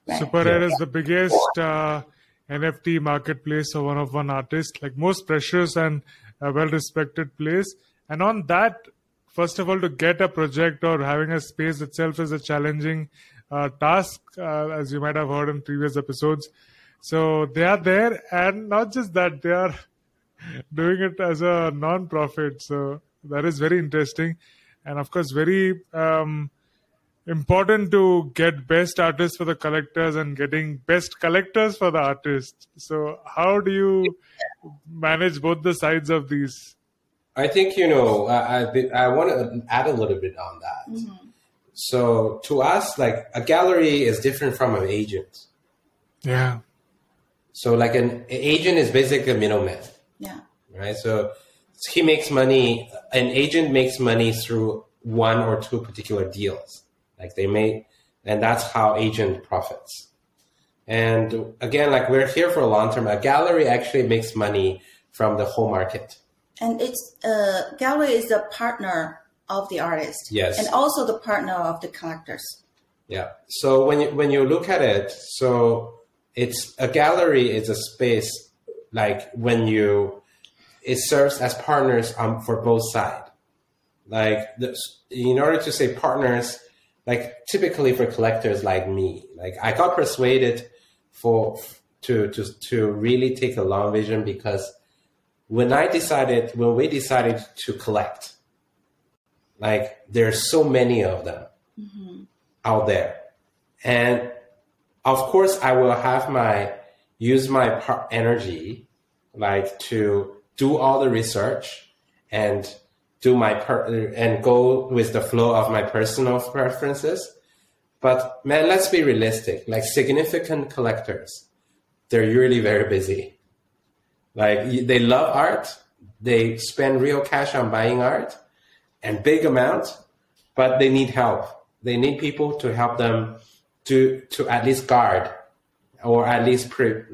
Right. Super Rare is the biggest NFT marketplace for one-of-one artists, like most precious and well-respected place. And on that, first of all, to get a project or having a space itself is a challenging task, as you might have heard in previous episodes. So they are there, and not just that, they are doing it as a non-profit. So that is very interesting, and of course, very important to get best artists for the collectors and getting best collectors for the artists. So how do you manage both the sides of these? I think, I want to add a little bit on that. Mm-hmm. So to us, like a gallery is different from an agent. Yeah. So like an agent is basically a middleman. Yeah. Right. So he makes money. An agent makes money through one or two particular deals. Like they make, and that's how agent profits. And again, like we're here for a long term. A gallery actually makes money from the whole market. And it's gallery is the partner of the artist. Yes. And also the partner of the collectors. Yeah. So when you look at it, so it's a gallery is a space like it serves as partners for both sides. Like in order to say partners, like typically for collectors like me, like I got persuaded to really take a long vision, because when we decided to collect, like there's so many of them out there. And of course I will use my energy, like to do all the research and and go with the flow of my personal preferences. But man, let's be realistic. Like significant collectors, they're usually very busy. Like they love art. They spend real cash on buying art and big amounts, but they need help. They need people to help them to at least guard, or at least to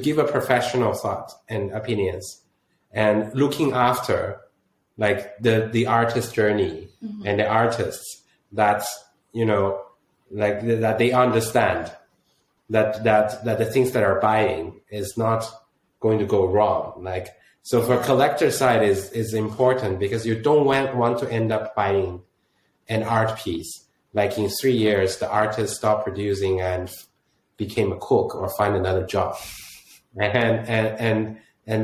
give a professional thought and opinions, and looking after like the artist journey and the artists that they understand that the things that are buying is not going to go wrong. Like, so for collector side is important, because you don't want to end up buying an art piece. Like in 3 years, the artist stopped producing and became a cook or find another job. And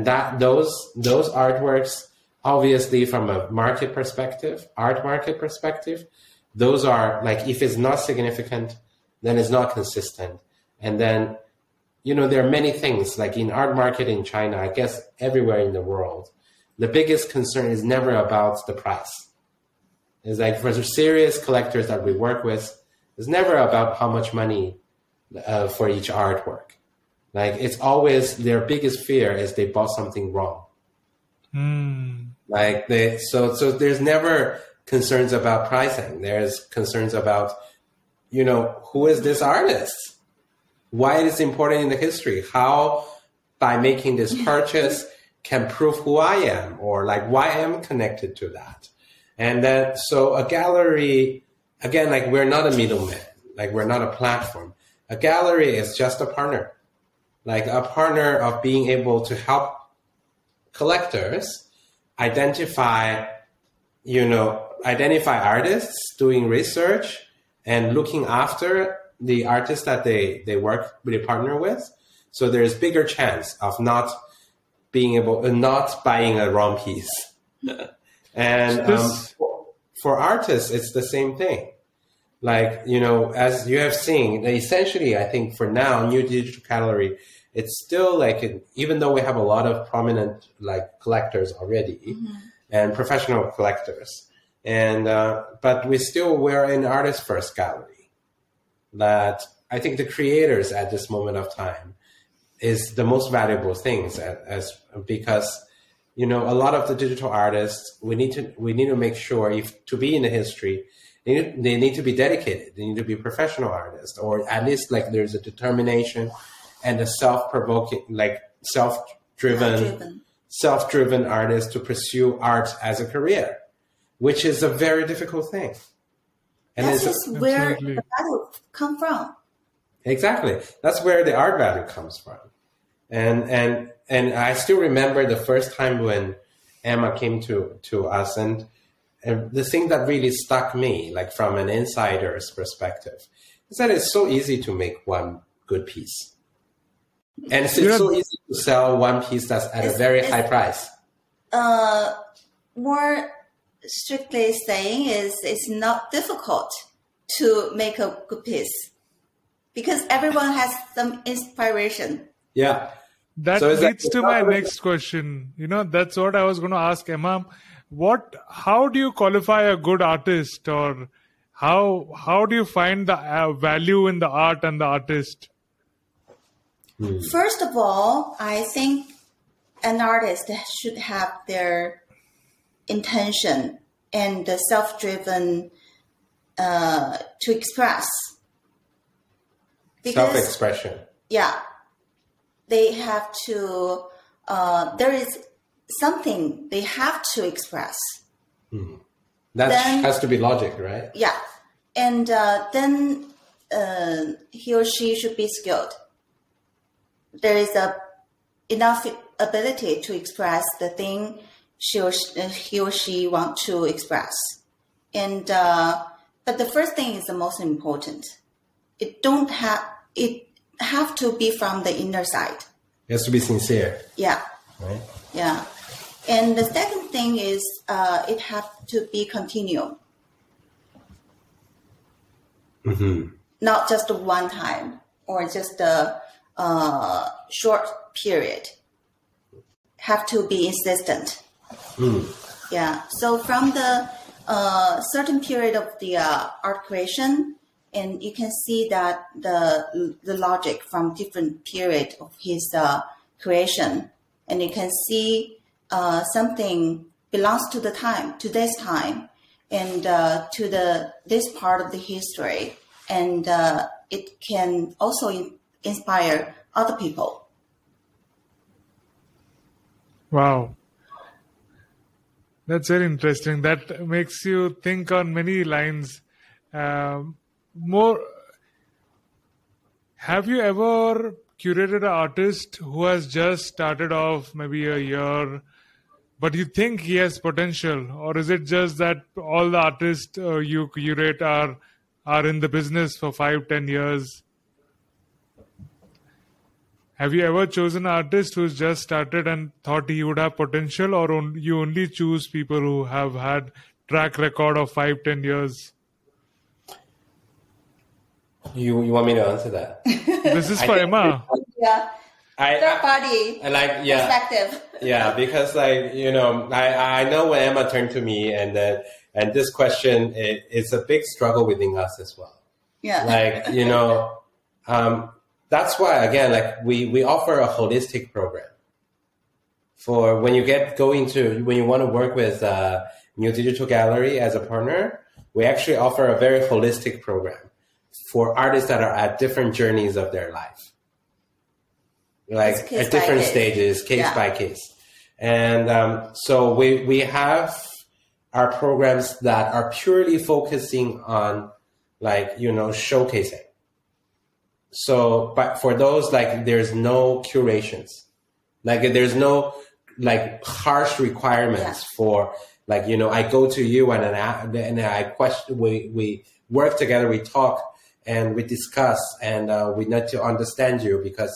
that those artworks, obviously from a art market perspective, those are like, if it's not significant, then it's not consistent. And then, there are many things like in art market in China, I guess everywhere in the world, the biggest concern is never about the price. It's like for the serious collectors that we work with, it's never about how much money for each artwork. Like it's always their biggest fear is they bought something wrong. Like so there's never concerns about pricing. There's concerns about, who is this artist? Why it is important in the history? How by making this purchase can prove who I am, or like why I am connected to that. And then, so a gallery, again, like we're not a middleman, like we're not a platform. A gallery is just a partner, like a partner of being able to help collectors identify artists, doing research and looking after the artists that they partner with. So there's bigger chance of not buying a wrong piece. And for artists, it's the same thing. Like, as you have seen, essentially, I think for now, new digital gallery, it's still like, even though we have a lot of prominent like collectors already and professional collectors, and but we're an artist first gallery. That I think the creators at this moment of time is the most valuable things because a lot of the digital artists, we need to make sure to be in the history, They need to be dedicated. They need to be professional artists, or at least like there's a determination and a self-provoking, like self-driven artist to pursue art as a career, which is a very difficult thing. And this is where the value comes from. Exactly. That's where the art value comes from. And I still remember the first time when Emma came to us, and the thing that really stuck me, like from an insider's perspective, is that it's so easy to make one good piece. And it's so easy to sell one piece that's at a very high price. More strictly saying it's not difficult to make a good piece because everyone has some inspiration. Yeah. That leads to my next question. That's what I was going to ask Emma. How do you qualify a good artist, or how do you find the value in the art and the artist? First of all, I think an artist should have their intention and the self-driven to express. Self-expression. Yeah. They have to, there is something they have to express. That has to be logic, right? Yeah. And then he or she should be skilled. There is enough ability to express the thing he or she want to express. And but the first thing is the most important. It have to be from the inner side. It has to be sincere. Yeah. Right? Yeah. And the second thing is it have to be continual. Not just one time or just a short period. Have to be insistent. Yeah. So from the certain period of the art creation, and you can see that the logic from different period of his creation, and you can see something belongs to the time, to this time, and to this part of the history, and it can also inspire other people. Wow. That's very interesting. That makes you think on many lines. Have you ever curated an artist who has just started off maybe a year, but you think he has potential? Or is it just that all the artists you curate are in the business for 5-10 years? Have you ever chosen an artist who's just started and thought he would have potential, or you only choose people who have had track record of 5-10 years? You want me to answer that? This is for Emma. Yeah. Third party perspective. Yeah, because I know when Emma turned to me and this question, it's a big struggle within us as well. Yeah. That's why, again, we offer a holistic program for when you when you want to work with Neal Digital Gallery as a partner. We actually offer a very holistic program for artists that are at different journeys of their life, at different stages, case by case. And so we have our programs that are purely focusing on showcasing. So, but for those, there's no curations, there's no harsh requirements for I go to you and I question, we work together, we talk and we discuss, and we need to understand you because,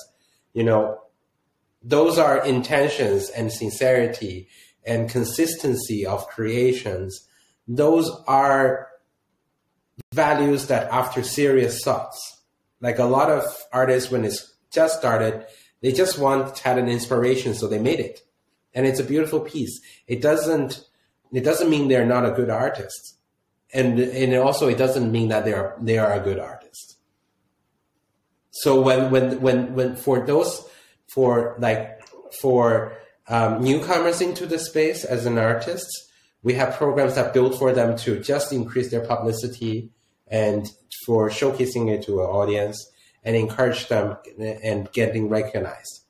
those are intentions and sincerity and consistency of creations. Those are values that after serious thoughts. A lot of artists, when it's just started, they just had an inspiration, so they made it. And it's a beautiful piece. It doesn't mean they're not a good artist. And also it doesn't mean that they are a good artist. So when for newcomers into the space as an artist, We have programs that built for them to just increase their publicity and for showcasing it to an audience and encourage them and getting recognized.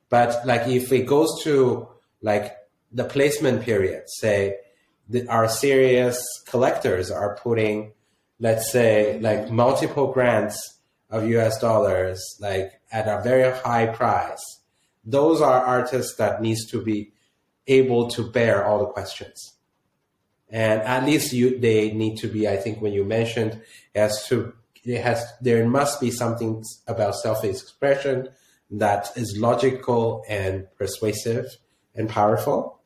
But like if it goes to like the placement period, say our serious collectors are putting, let's say, like multiple grants of US dollars, like at a very high price. Those are artists that needs to be able to bear all the questions. And at least they need to be, I think when you mentioned, there must be something about self-expression that is logical and persuasive and powerful.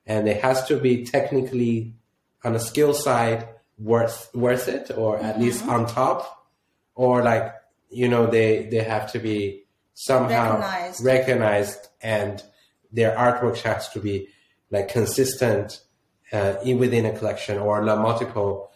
And it has to be technically on the skill side worth it, or at least on top, or like, they have to be somehow recognized, and their artwork has to be like consistent within a collection, or the multiple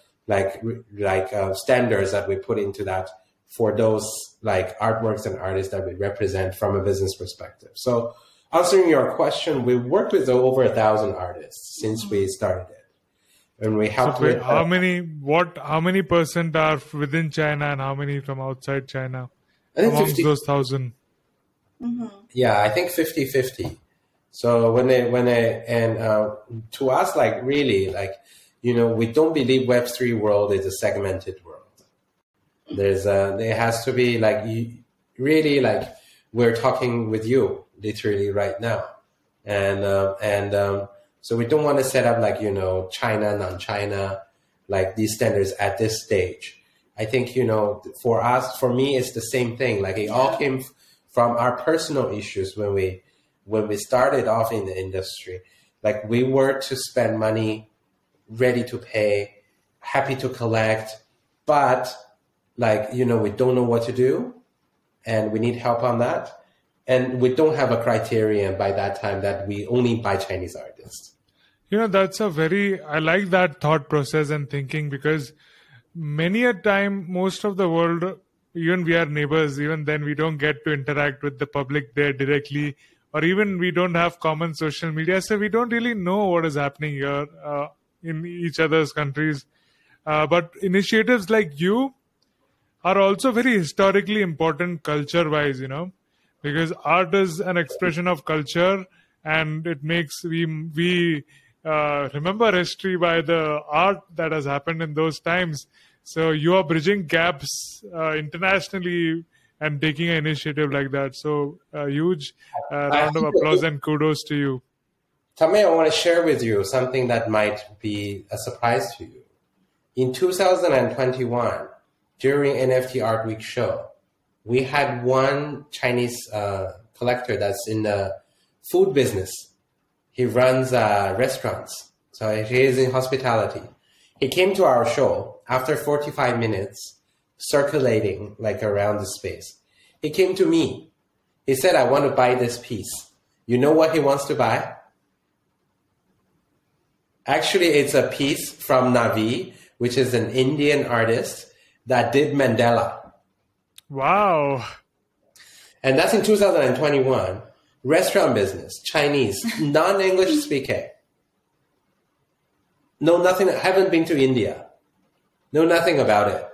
standards that we put into that for those like artworks and artists that we represent from a business perspective. So answering your question, we worked with over 1,000 artists since we started it. And we helped with how many percent are within China and how many from outside China? I think amongst those 1,000. Yeah, I think 50-50. So to us, like really, like, we don't believe Web3 world is a segmented world. There has to be like, really like we're talking with you literally right now. So we don't want to set up like, China, non-China, like these standards at this stage. I think, for me, it's the same thing. Like it all came from our personal issues when we started off in the industry. Like we were to spend money, ready to pay, happy to collect, but like, we don't know what to do and we need help on that. And we don't have a criterion by that time that we only buy Chinese artists. I like that thought process and thinking, because many a time, most of the world, even we are neighbors, even then we don't get to interact with the public there directly, or even we don't have common social media. So we don't really know what is happening here in each other's countries. But initiatives like you are also very historically important culture-wise, because art is an expression of culture, and it makes we remember history by the art that has happened in those times. So you are bridging gaps internationally and taking an initiative like that. So a huge round of applause and kudos to you. Tanmay, I want to share with you something that might be a surprise to you. In 2021, during NFT Art Week show, we had one Chinese collector that's in the food business. He runs restaurants, so he is in hospitality. He came to our show after 45 minutes circulating like around the space. He came to me. He said, I want to buy this piece. You know what he wants to buy? Actually, it's a piece from Navi, which is an Indian artist that did Mandela. Wow. And that's in 2021. Restaurant business, Chinese, non-English speaking. Know nothing, haven't been to India. Know nothing about it.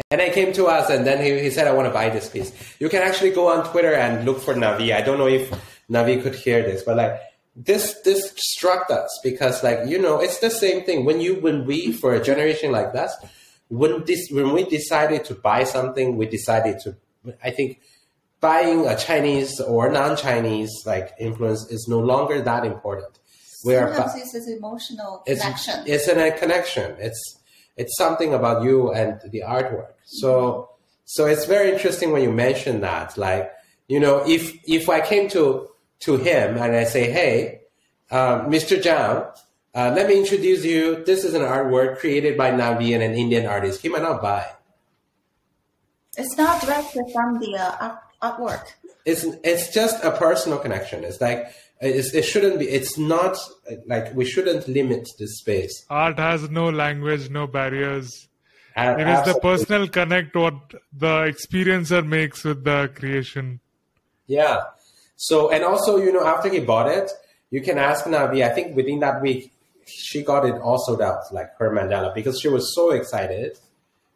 And he came to us and then he said, I want to buy this piece. You can actually go on Twitter and look for Navi. I don't know if Navi could hear this, but like this struck us because like, it's the same thing. When we, for a generation like that, when we decided to buy something, we decided to, I think, buying a Chinese or non-Chinese like influence is no longer that important. Sometimes it's an emotional connection. It's a connection. It's something about you and the artwork. So it's very interesting when you mention that. Like, if I came to him and I say, hey, Mr. Zhang, let me introduce you. This is an artwork created by Navi and an Indian artist. He might not buy. It's not directly from the artwork. It's just a personal connection. It's like it shouldn't be. It's not like we shouldn't limit this space. Art has no language, no barriers. It is Absolutely. the personal connect what the experiencer makes with the creation. Yeah. So and also after he bought it, you can ask Navi. I think within that week she got it all sold out, like her mandala, because she was so excited.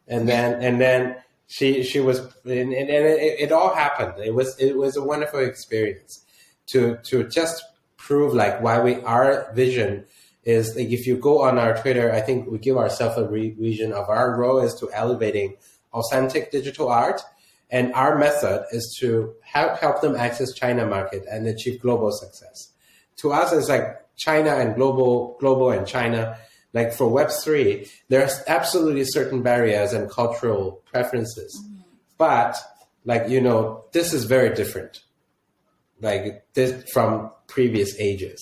And then she was, and it all happened. It was a wonderful experience to just prove like why our vision is like, if you go on our Twitter, I think we give ourselves a vision of our role is to elevating authentic digital art. And our method is to help them access China market and achieve global success. To us, it's like China and global and China. Like for Web3, there's absolutely certain barriers and cultural preferences. Mm-hmm. But like, this is very different. Like this from previous ages.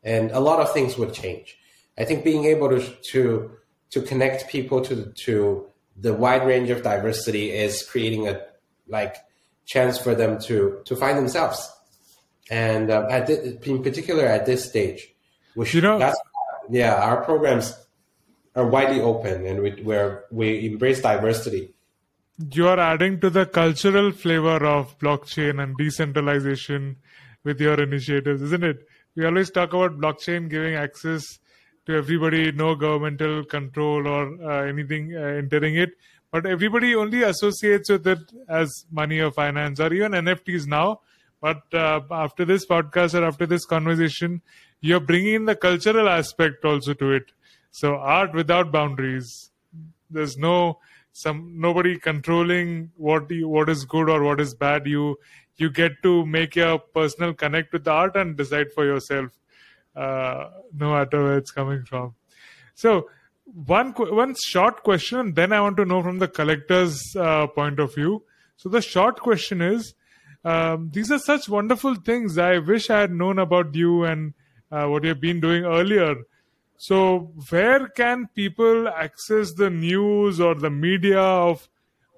And a lot of things would change. I think being able to connect people to the wide range of diversity is creating a chance for them to find themselves. And in particular at this stage, our programs are widely open and we embrace diversity. You are adding to the cultural flavor of blockchain and decentralization with your initiatives, isn't it? We always talk about blockchain giving access to everybody, no governmental control or anything entering it. But everybody only associates with it as money or finance or even NFTs now. But after this podcast or after this conversation, you're bringing in the cultural aspect also to it. So art without boundaries. There's nobody controlling what is good or what is bad. You get to make your personal connect with the art and decide for yourself, no matter where it's coming from. So one short question, and then I want to know from the collector's point of view. So the short question is, these are such wonderful things. I wish I had known about you and what you've been doing earlier. So where can people access the news or the media of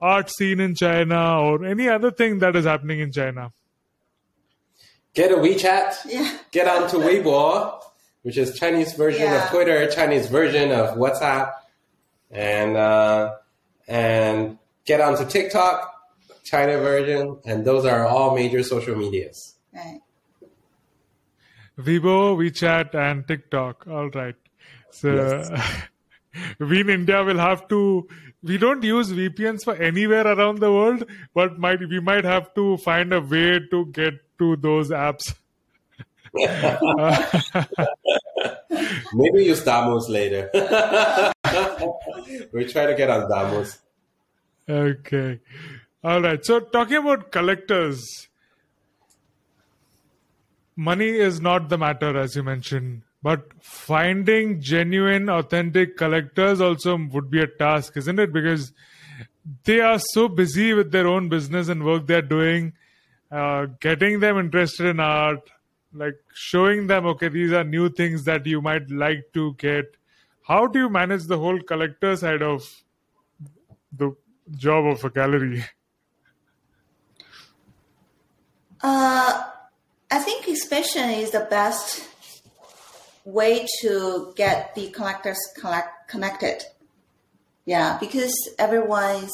art scene in China or any other thing that is happening in China? Get a WeChat, get onto Weibo, which is Chinese version of Twitter, Chinese version of WhatsApp, and get onto TikTok, China version, and those are all major social medias. Right. Weibo, WeChat, and TikTok. All right. So we in India will have to. We don't use VPNs for anywhere around the world, but we might have to find a way to get to those apps. Maybe use Damos later. We try to get on Damos. Okay. All right. So talking about collectors, money is not the matter, as you mentioned, but finding genuine, authentic collectors also would be a task, isn't it? Because they are so busy with their own business and work they're doing, getting them interested in art, like showing them, okay, these are new things that you might like to get. How do you manage the whole collector side of the job of a gallery? I think exhibition is the best way to get the collectors connected. Yeah, because everyone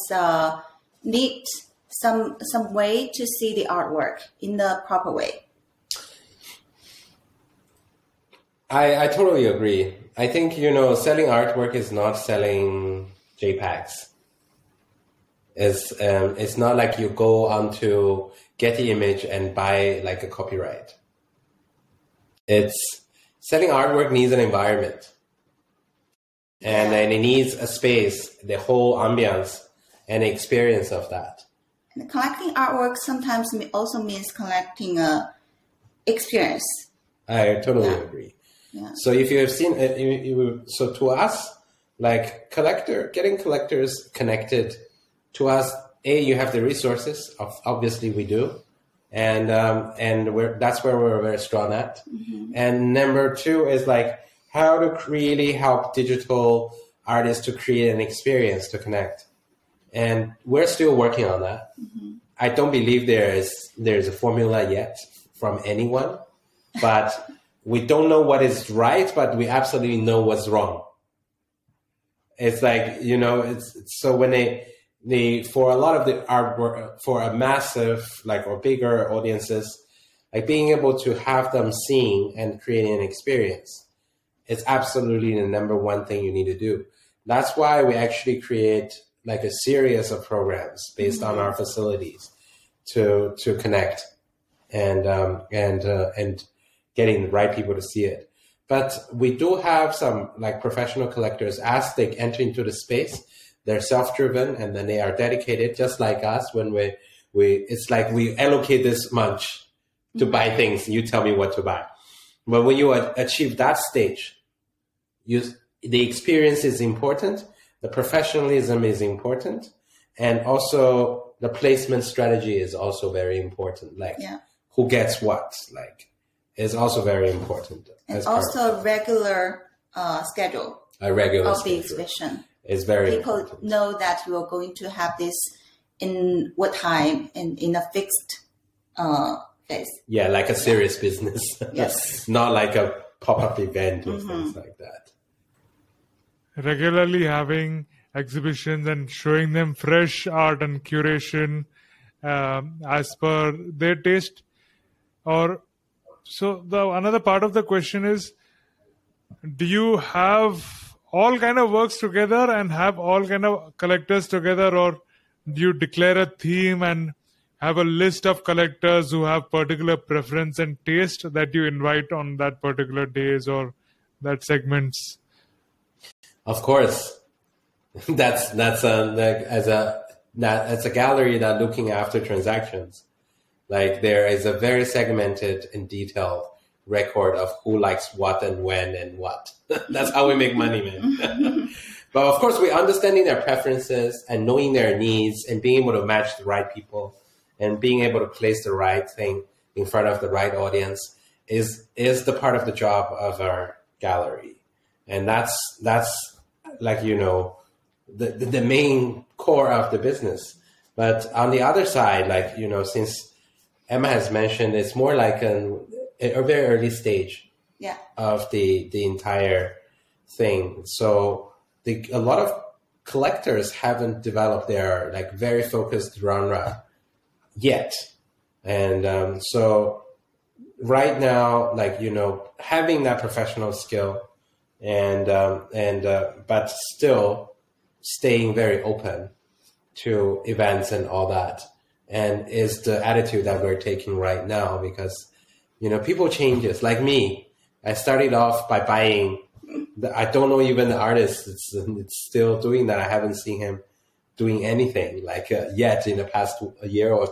needs some way to see the artwork in the proper way. I totally agree. I think, selling artwork is not selling JPEGs. It's not like you go onto Getty Image and buy like a copyright. It's selling artwork needs an environment. And it needs a space, the whole ambience and experience of that. And collecting artwork sometimes also means collecting a experience. I totally agree. Yeah. So if you have seen it, so to us, like getting collectors connected to us, you have the resources. Obviously, we do, and that's where we're very strong at. Mm-hmm. And number two is like how to really help digital artists to create an experience to connect, and we're still working on that. Mm-hmm. I don't believe there's a formula yet from anyone, but we don't know what is right, but we absolutely know what's wrong. It's like, it's so when they for a lot of the artwork, for a massive or bigger audiences, like being able to have them seeing and creating an experience it's absolutely the number one thing you need to do. That's why we actually create like a series of programs based on our facilities to connect and getting the right people to see it. But we do have some like professional collectors. As they enter into the space, they're self-driven and then they are dedicated, just like us. When it's like we allocate this much to buy things. You tell me what to buy. But when you achieve that stage, the experience is important, the professionalism is important, and also the placement strategy is also very important. Like who gets what, like, is also very important. And also a regular schedule of the exhibition. Is very People important. know that you are going to have this in what time and in a fixed phase. Yeah, like a serious business. Yes. Not like a pop-up event or things like that. Regularly having exhibitions and showing them fresh art and curation as per their taste. So another part of the question is, do you have all kind of works together and have all kind of collectors together, or do you declare a theme and have a list of collectors who have particular preference and taste that you invite on that particular days or that segments? Of course, that's as a gallery that looking after transactions. Like there is a very segmented and detailed record of who likes what and when and what. That's how we make money, man. But of course, we're understanding their preferences and knowing their needs and being able to match the right people and being able to place the right thing in front of the right audience is the part of the job of our gallery. And that's like, you know, the main core of the business. But on the other side, like, you know, since Emma has mentioned, it's more like a very early stage of the entire thing. So a lot of collectors haven't developed their like very focused genre yet. And so right now, like, you know, having that professional skill and but still staying very open to events and all that, and is the attitude that we're taking right now, because, you know, people changes. Like me, I started off by buying. I don't know even the artist. It's still doing that. I haven't seen him doing anything like yet in the past a year or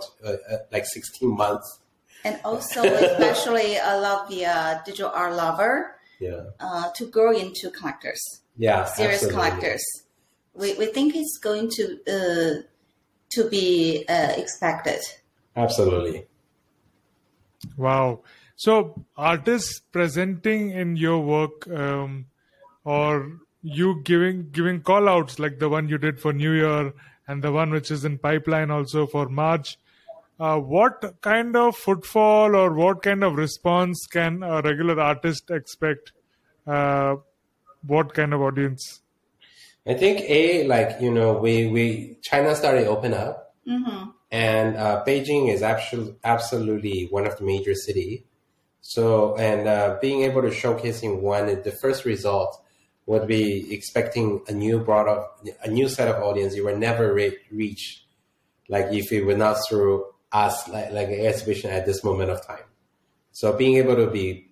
like 16 months. And also, especially a lot of the digital art lover to grow into collectors. Yeah, serious absolutely. collectors. We think it's going to be expected. Absolutely. Wow. So artists presenting in your work or you giving call outs like the one you did for New Year and the one which is in pipeline also for March, what kind of footfall or what kind of response can a regular artist expect? What kind of audience? I think China started to open up, and Beijing is absolutely one of the major cities. So, and being able to showcasing the first result would be expecting a new set of audience you will never reach, like if it were not through us, like an exhibition at this moment of time. So being able to be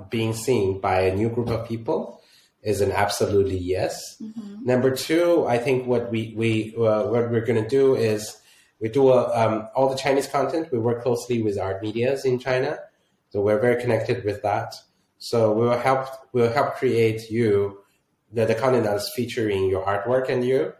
being seen by a new group of people is an absolutely yes. Number two, I think what we're going to do is we do all the Chinese content. We work closely with art medias in China, so we're very connected with that. So we'll help create the content that is featuring your artwork and you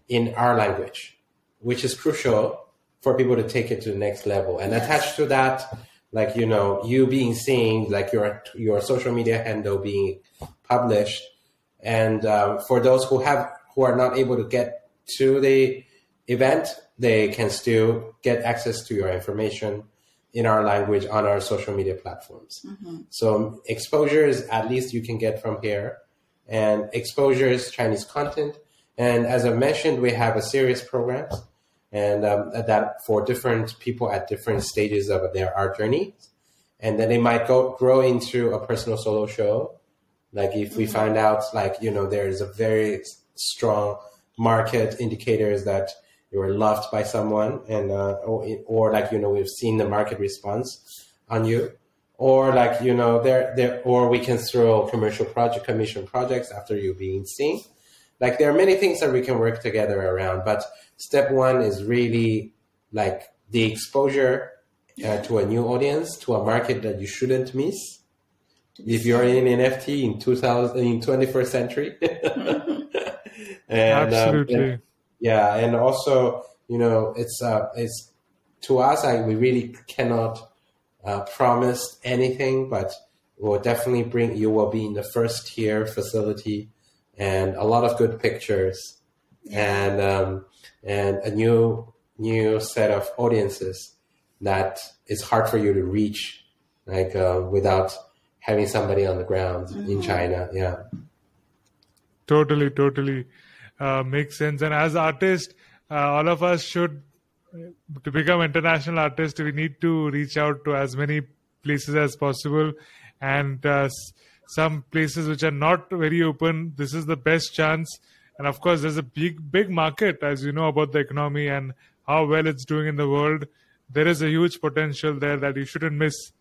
in our language, which is crucial for people to take it to the next level. And attached to that, like, you know, you being seen, like your social media handle being published, and for those who are not able to get to the event, they can still get access to your information in our language on our social media platforms. So exposures, at least you can get from here, and exposures, Chinese content. And as I mentioned, we have a series programs and that for different people at different stages of their art journey. And then they might grow into a personal solo show, Like if we find out, like, there is a very strong market indicators that you are loved by someone, and or like, we've seen the market response on you, or like, or we can throw commission projects after you being seen. Like there are many things that we can work together around, but step one is really like the exposure to a new audience, to a market that you shouldn't miss. If you're in NFT in 21st century. And, absolutely. And also, it's to us, we really cannot promise anything, but we'll definitely you will be in the first tier facility, and a lot of good pictures, and a new set of audiences that is hard for you to reach, like without having somebody on the ground in China. Yeah. Totally. Makes sense. And as artists, all of us should, to become international artists, we need to reach out to as many places as possible. And some places which are not very open, this is the best chance. And of course, there's a big market, as you know, about the economy and how well it's doing in the world. There is a huge potential there that you shouldn't miss.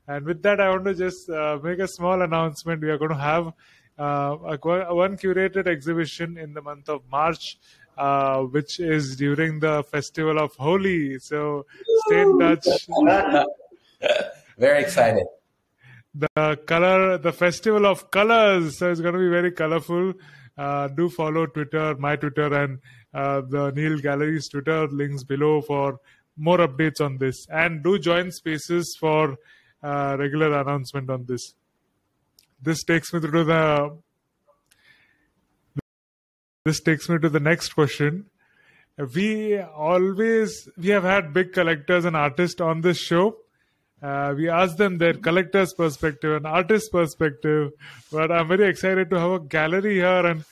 And with that, I want to just make a small announcement. We are going to have one curated exhibition in the month of March, which is during the festival of Holi. So stay in touch. Very excited. The festival of colors. So it's going to be very colorful. Do follow Twitter, my Twitter, and the Neal Gallery's Twitter, links below for more updates on this. And do join spaces for regular announcement on this. This takes me to the next question. We have had big collectors and artists on this show. We asked them their collector's perspective and artist perspective, but I'm very excited to have a gallery here and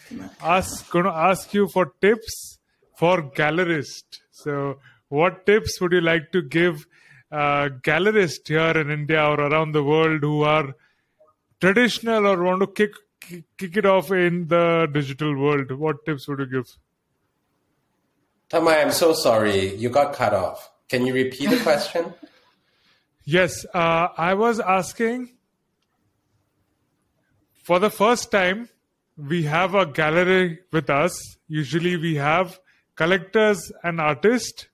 going to ask you for tips for gallerists. So what tips would you like to give gallerists here in India or around the world who are traditional or want to kick it off in the digital world? What tips would you give? Tanmay, I'm so sorry. You got cut off. Can you repeat the question? Yes. I was asking, for the first time, we have a gallery with us. Usually we have collectors and artists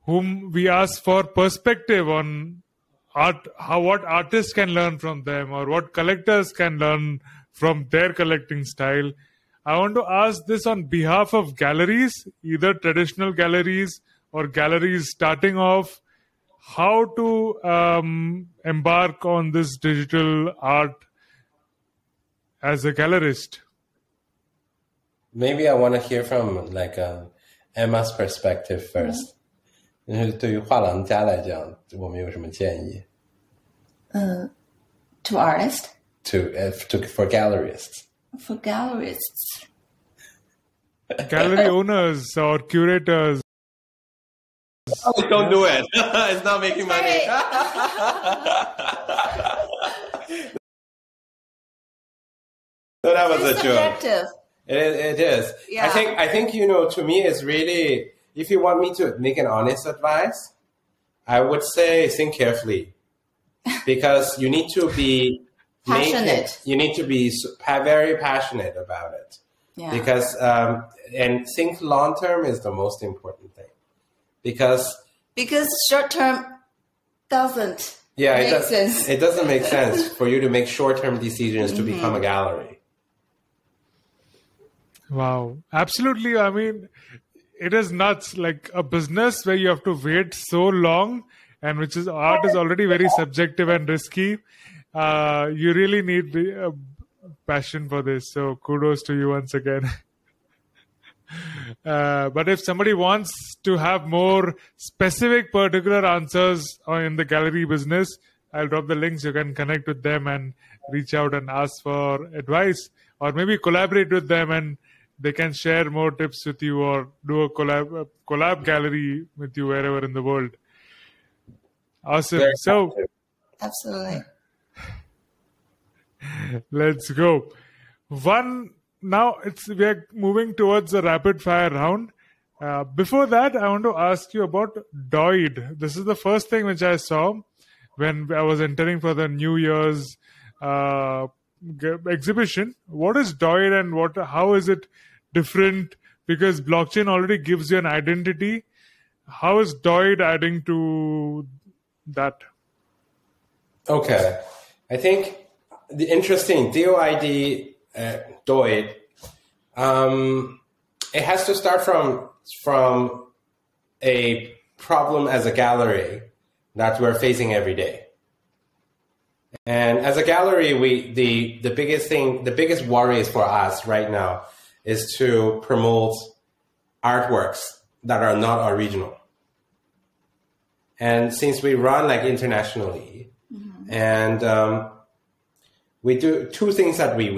whom we ask for perspective on art, what artists can learn from them or what collectors can learn from their collecting style. I want to ask this on behalf of galleries, either traditional galleries or galleries starting off, how to embark on this digital art as a gallerist. Maybe I want to hear from like Emma's perspective first. 对于画廊家来讲，我们有什么建议？ To artists? For gallerists. For gallerists. Gallery owners or curators. Oh, don't do it. It's not making money. So that was a joke. It is. Yeah. I think to me it's really, if you want me to make an honest advice, I would say think carefully, because you need to be passionate. You need to be very passionate about it. Yeah. Because and think long term is the most important thing. Because short term doesn't make sense. It doesn't make sense for you to make short term decisions to become a gallery. Wow, absolutely. I mean, it is nuts. Like a business where you have to wait so long, and which is art is already very subjective and risky. You really need passion for this. So kudos to you once again. But if somebody wants to have more specific, particular answers in the gallery business, I'll drop the links. You can connect with them and reach out and ask for advice, or maybe collaborate with them and they can share more tips with you, or do a collab gallery with you wherever in the world. Awesome. So, absolutely. Let's go. We are moving towards a rapid fire round. Before that, I want to ask you about DOID. This is the first thing which I saw when I was entering for the New Year's exhibition. What is DOID and how is it different? Because blockchain already gives you an identity. How is DOID adding to that? Okay. I think the interesting DOID, DOID, it has to start from a problem as a gallery that we're facing every day. And as a gallery, the biggest worries for us right now is to promote artworks that are not original. And since we run like internationally, and we do two things that we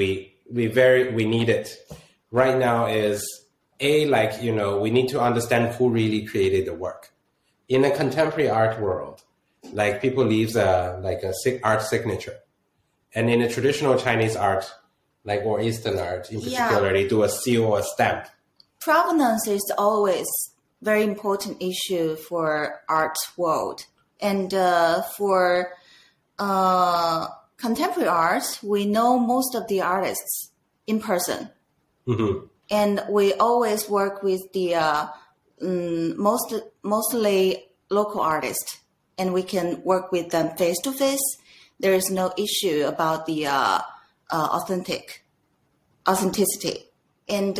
need it right now is we need to understand who really created the work. In a contemporary art world, like people leave art signature, and in a traditional Chinese art, or Eastern art in particular, they do a seal or a stamp. Provenance is always very important issue for art world, and for contemporary art, we know most of the artists in person, and we always work with the mostly local artists, and we can work with them face to face. There is no issue about the authenticity, and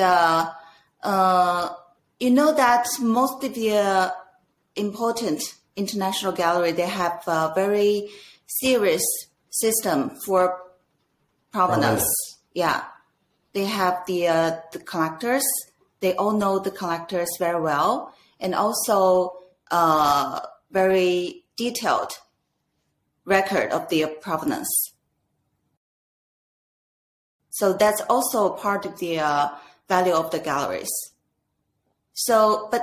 you know that most of the important international gallery, they have a very serious system for provenance. Yeah, they have the collectors. They all know the collectors very well, and also very detailed record of their provenance. So that's also part of the value of the galleries. So, but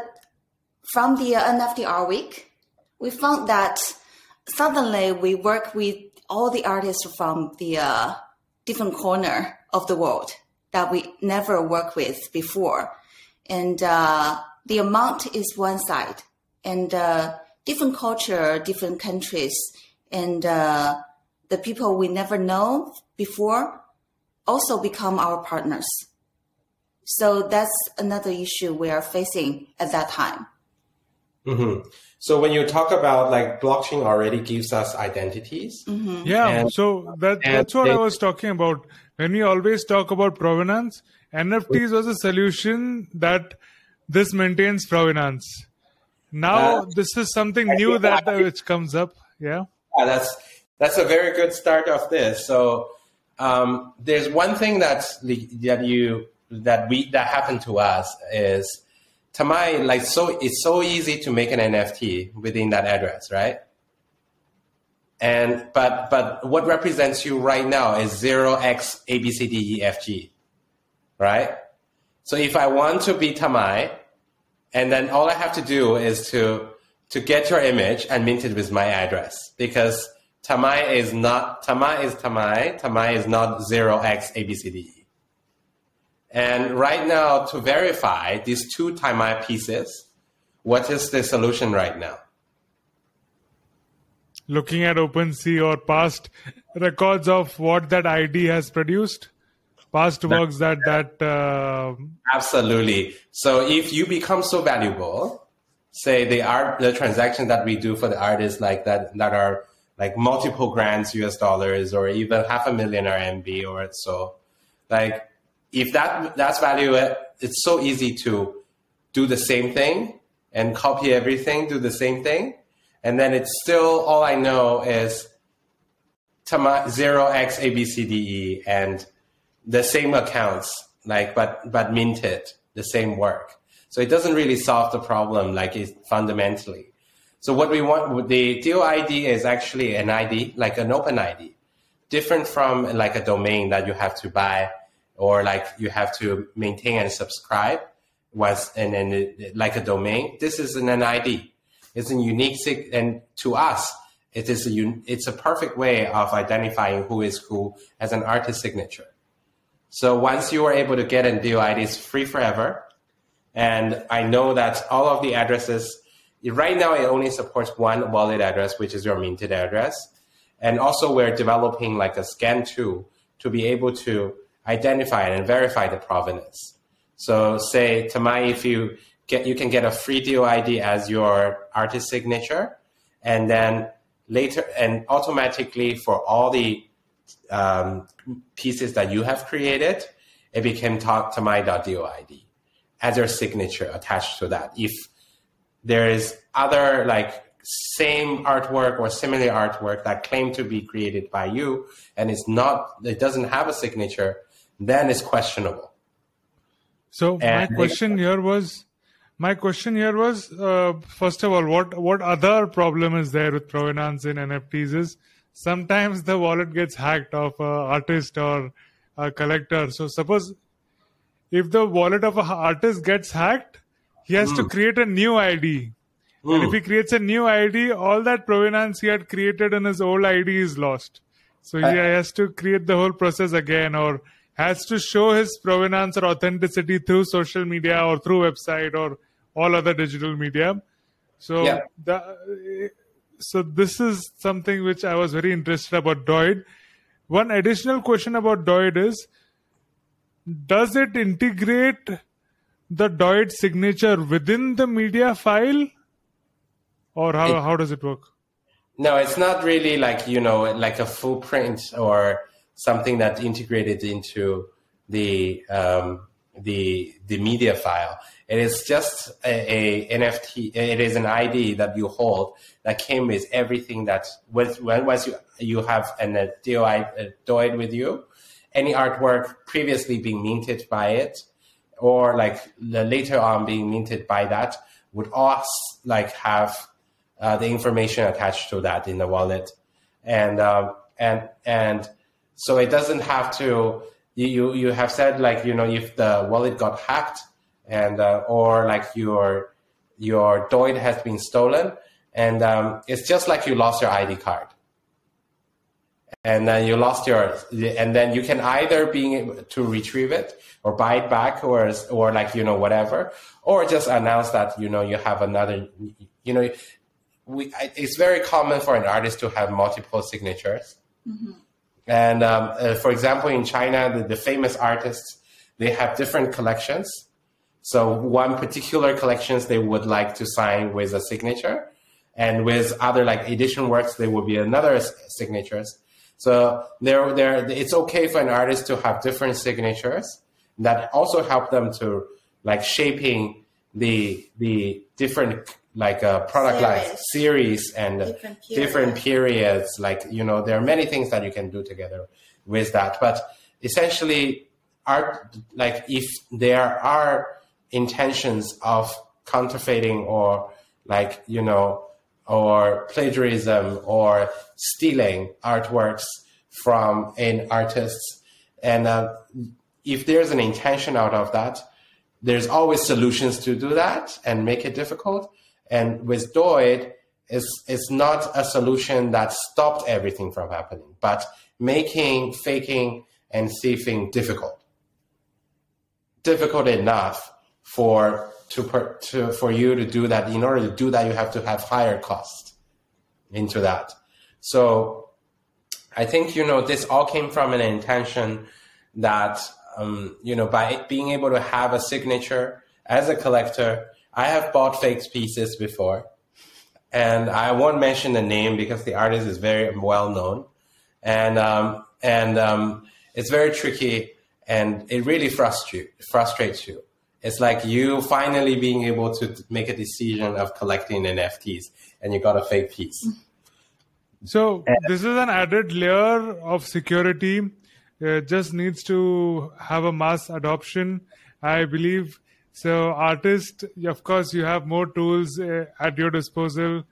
from the NFT Art Week, we found that suddenly we work with all the artists from the different corner of the world that we never worked with before. And the amount is one side, and different culture, different countries, and the people we never know before also become our partners. So that's another issue we are facing at that time. So when you talk about blockchain already gives us identities. So that's what I was talking about. When we always talk about provenance, NFTs was a solution that this maintains provenance. Now this is something new which comes up. That's a very good start of this. So there's one thing that happened to us is Tanmay, it's so easy to make an NFT within that address, right? And but what represents you right now is 0x ABCDEFG, right? So if I want to be Tanmay, and then all I have to do is to get your image and mint it with my address, because Tanmay is Tanmay. Tanmay is not 0x ABCDE. And right now, to verify these two Tanmay pieces, what is the solution right now? Looking at OpenSea or past records of what that ID has produced, past works that Absolutely. So if you become so valuable, say the transaction that we do for the artists that are multiple grants US dollars or even $500,000 RMB or so, if that's value, it's so easy to do the same thing and copy everything, do the same thing. And then it's still, all I know is 0x ABCDE and the same accounts, but minted, the same work. So it doesn't really solve the problem fundamentally. So what we want, the DOID is actually an ID, an open ID, different from a domain that you have to buy or you have to maintain and subscribe once, and then a domain. This is an ID. It's a unique, and to us, it's a perfect way of identifying who is who as an artist signature. So once you are able to get a DOID, it's free forever. And I know that all of the addresses, right now it only supports one wallet address, which is your minted address. And also we're developing like a scan tool to be able to identify and verify the provenance. So say, Tanmay, if you can get a free DOID as your artist signature, and then later, and automatically for all the pieces that you have created, it became Tanmay.DOID as your signature attached to that. If there is other like same artwork or similar artwork that claim to be created by you and it doesn't have a signature, then it's questionable. So my question here was, first of all, what other problem is there with provenance in NFTs is sometimes the wallet gets hacked of an artist or a collector. So suppose if the wallet of an artist gets hacked, he has to create a new ID. And if he creates a new ID, all that provenance he had created in his old ID is lost. So he has to create the whole process again, or has to show his provenance or authenticity through social media or through website or all other digital media. So so this is something which I was very interested about DOID. One additional question about DOID is, does it integrate the DOID signature within the media file? Or how does it work? No, it's not really like, like a full print or something that's integrated into the media file. It is just a NFT. It is an ID that you hold that came with everything that once you have a DOID with you, any artwork previously being minted by it, or like later on being minted by that, would all like have the information attached to that in the wallet, and so it doesn't have to. You have said like if the wallet got hacked and or like your DOID has been stolen, and it's just like you lost your ID card, and then you lost and then you can either being able to retrieve it or buy it back or like whatever, or just announce that you have another it's very common for an artist to have multiple signatures. Mm-hmm. And for example, in China, the famous artists, they have different collections. So one particular collections they would like to sign with a signature, and with other like edition works, there will be another signatures. So it's okay for an artist to have different signatures that also help them to like shaping the different like product lines, series, and different periods. Like, there are many things that you can do together with that. But essentially, art, like if there are intentions of counterfeiting or like, or plagiarism or stealing artworks from an artist, and if there's an intention out of that, there's always solutions to do that and make it difficult. And with DOID, it's not a solution that stopped everything from happening, but making faking and thieving difficult enough for you to do that. In order to do that, you have to have higher cost into that. So I think this all came from an intention that by being able to have a signature as a collector. I have bought fake pieces before, and I won't mention the name because the artist is very well known, and it's very tricky, and it really frustrates you. It's like you finally being able to make a decision of collecting NFTs, and you got a fake piece. So this is an added layer of security. It just needs to have a mass adoption, I believe. So artists, of course, you have more tools at your disposal.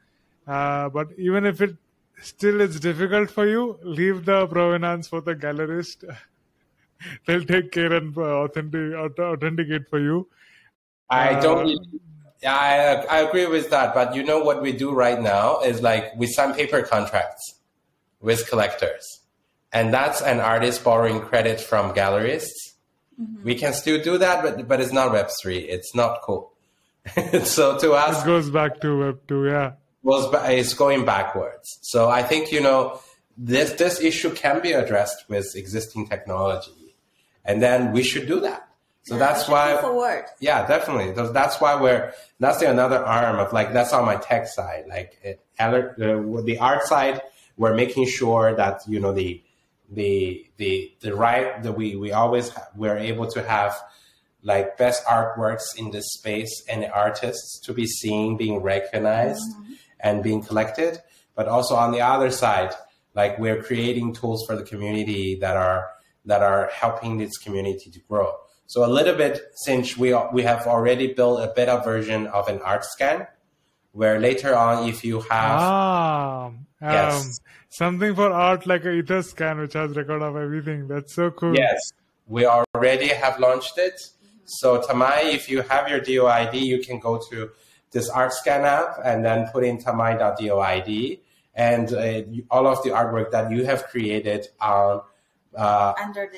But even if it still is difficult for you, leave the provenance for the gallerist. They'll take care and authenticate for you. I don't. Yeah, I agree with that. But you know what we do right now is like we sign paper contracts with collectors. And that's an artist borrowing credit from gallerists. Mm-hmm. We can still do that, but it's not Web3. It's not cool. So to us... It goes back to Web2, yeah. It's going backwards. So I think, you know, this issue can be addressed with existing technology. And then we should do that. So that's why... forward. Yeah, definitely. That's why that's another arm of like, that's on my tech side. Like the art side, we're making sure that, you know, we're able to have like best artworks in this space and artists to be seen, being recognized and being collected. But also on the other side, like we're creating tools for the community that are helping this community to grow. So a little bit, since we have already built a beta version of an art scan, where later on, if you have something for art like an ether scan, which has record of everything. That's so cool. Yes, we already have launched it. So Tanmay, if you have your DOID, you can go to this art scan app and then put in Tanmay.doid, and all of the artwork that you have created on under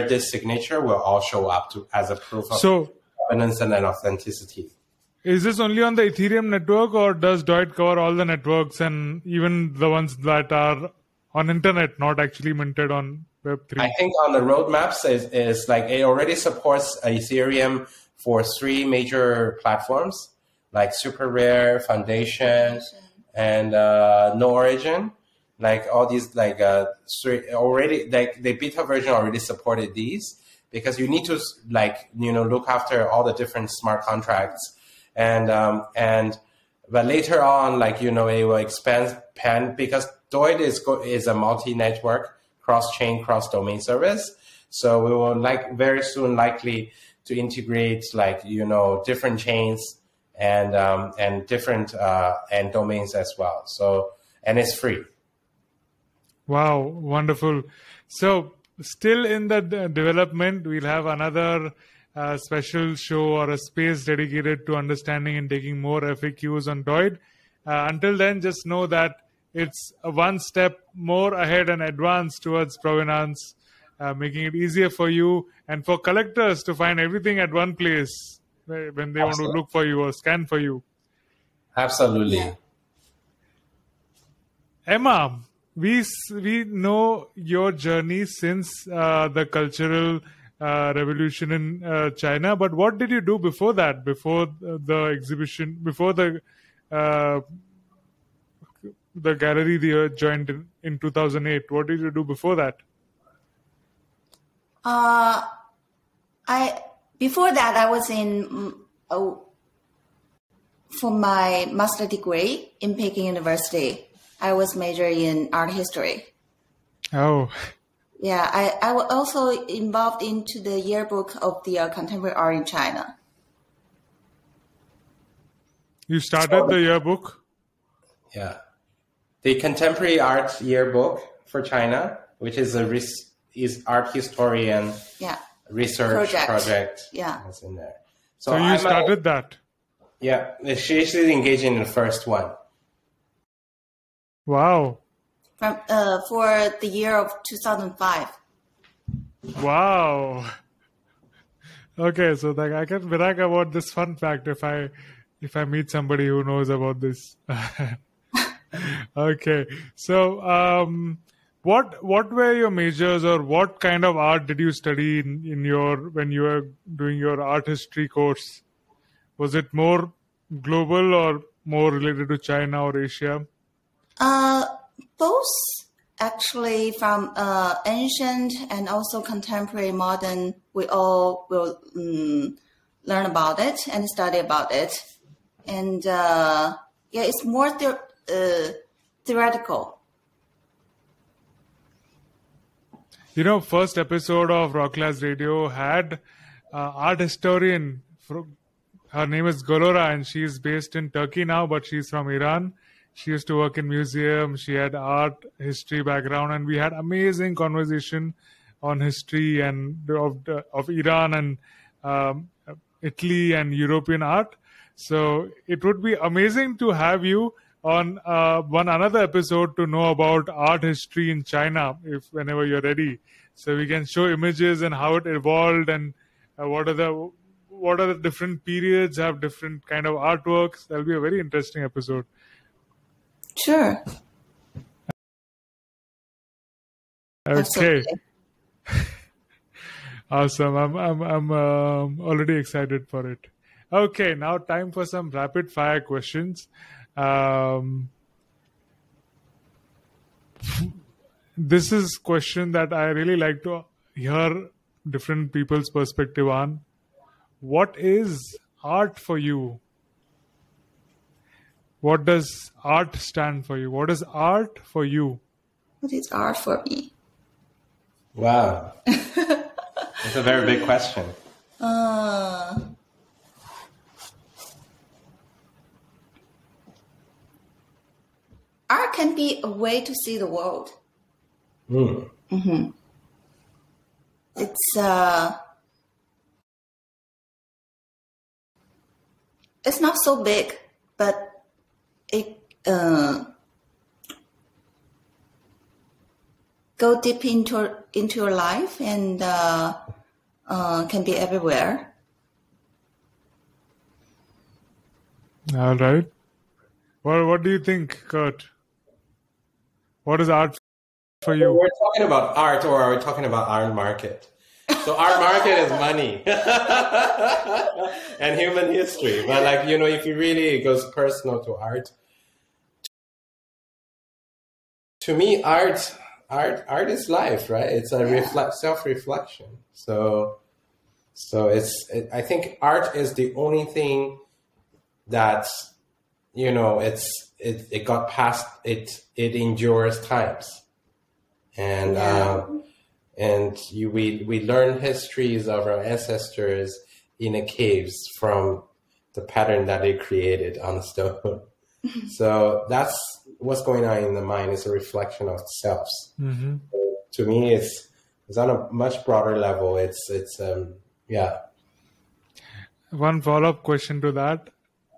this signature will all show up as a proof of evidence and an authenticity. Is this only on the Ethereum network, or does DOID cover all the networks and even the ones that are on internet, not actually minted on Web3? I think on the roadmaps is like it already supports Ethereum for 3 major platforms like Super Rare, Foundation, and No Origin. Like all these, like already, like the beta version already supported these, because you need to look after all the different smart contracts, but later on, it will expand because DOID is a multi-network, cross-chain, cross-domain service. So we will very soon likely to integrate different chains and different and domains as well. So, and it's free. Wow, wonderful. So still in the development, we'll have another special show or a space dedicated to understanding and taking more FAQs on DOID. Until then, just know that it's one step more ahead and advanced towards provenance, making it easier for you and for collectors to find everything at one place when they want to look for you or scan for you. Absolutely. Yeah. Emma, we know your journey since the cultural revolution in China, but what did you do before that, before the exhibition, before the gallery that you joined in 2008? What did you do before that? Before that, I was in for my master degree in Peking University. I was majoring in art history. Oh. Yeah, I was also involved into the yearbook of the contemporary art in China. You started the yearbook? Yeah. The contemporary art yearbook for China, which is is art historian research project. Yeah. That's in there. So you started that? Yeah. She's engaging in the first one. Wow. For the year of 2005. Wow. Okay, so I can brag about this fun fact if I meet somebody who knows about this. Okay, so what were your majors, or what kind of art did you study when you were doing your art history course? Was it more global or more related to China or Asia? Both, actually, from ancient and also contemporary, modern. We all will learn about it and study about it, and it's more theoretical. First episode of Rocklaz Radio had art historian. Her name is Golora, and she's based in Turkey now, but she's from Iran. She used to work in museums. She had art history background, and we had amazing conversation on history and of Iran and Italy and European art. So it would be amazing to have you on one another episode to know about art history in China, if whenever you're ready. So we can show images and how it evolved, and what are the different periods have different kind of artworks. That'll be a very interesting episode. Sure. Okay. Awesome. I'm already excited for it. Okay, now time for some rapid fire questions. This is a question that I really like to hear different people's perspective on. What is art for you? What does art stand for you? What is art for you? What is art for me? Wow. It's a very big question. Art can be a way to see the world. Mm. It's not so big, but it go deep into your life and can be everywhere. All right. Well, what do you think, Kurt? What is art for you? We're talking about art, or are we talking about art market? So art market is money and human history. But if you really, it goes personal to art. To me, art is life, right? It's a self-reflection. So I think art is the only thing that, it got past it endures times. And we learn histories of our ancestors in the caves from the pattern that they created on stone. So that's what's going on in the mind. It's a reflection of selves. Mm-hmm. To me, it's on a much broader level. It's. One follow-up question to that: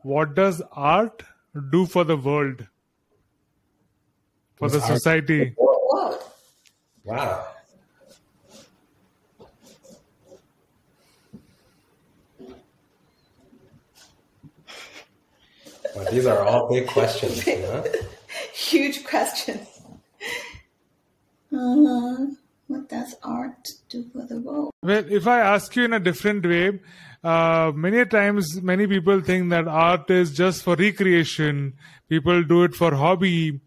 what does art do for the world, for the society? Wow. Well, these are all big questions, Huge questions. What does art do for the world? Well, if I ask you in a different way, many times many people think that art is just for recreation. People do it for hobby.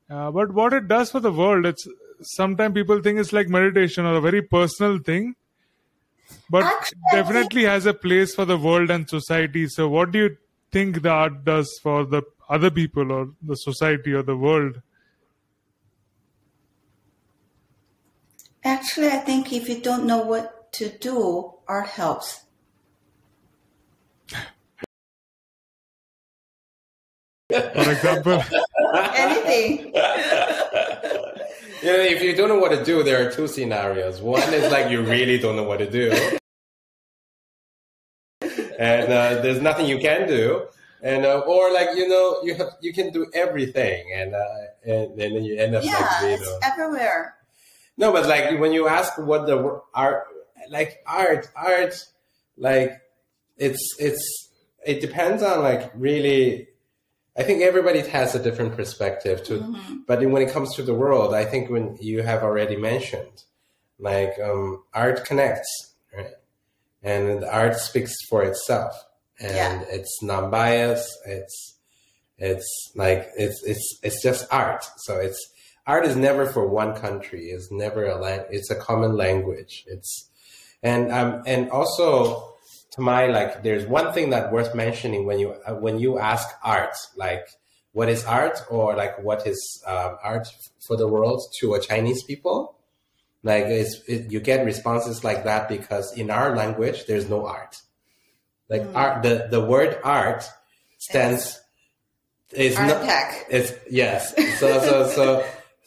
But what it does for the world, sometimes people think it's like meditation or a very personal thing. But Actually, definitely has a place for the world and society. So what do you think the art does for the other people or the society or the world? Actually, I think if you don't know what to do, art helps. For example? Anything. If you don't know what to do, there are two scenarios. One is you really don't know what to do. And there's nothing you can do. And or you can do everything, and then you end up it's everywhere. No, but when you ask what the art, it depends on really. I think everybody has a different perspective too. Mm-hmm. But when it comes to the world, I think when you have already mentioned, art connects, right? And the art speaks for itself, and it's non-biased. It's just art. So art is never for one country. It's never it's a common language. And also. To there's one thing that's worth mentioning when you ask art, what is art, or what is art for the world to a Chinese people, you get responses like that because in our language there's no art. Art, the word art stands is art not tech. It's yes. So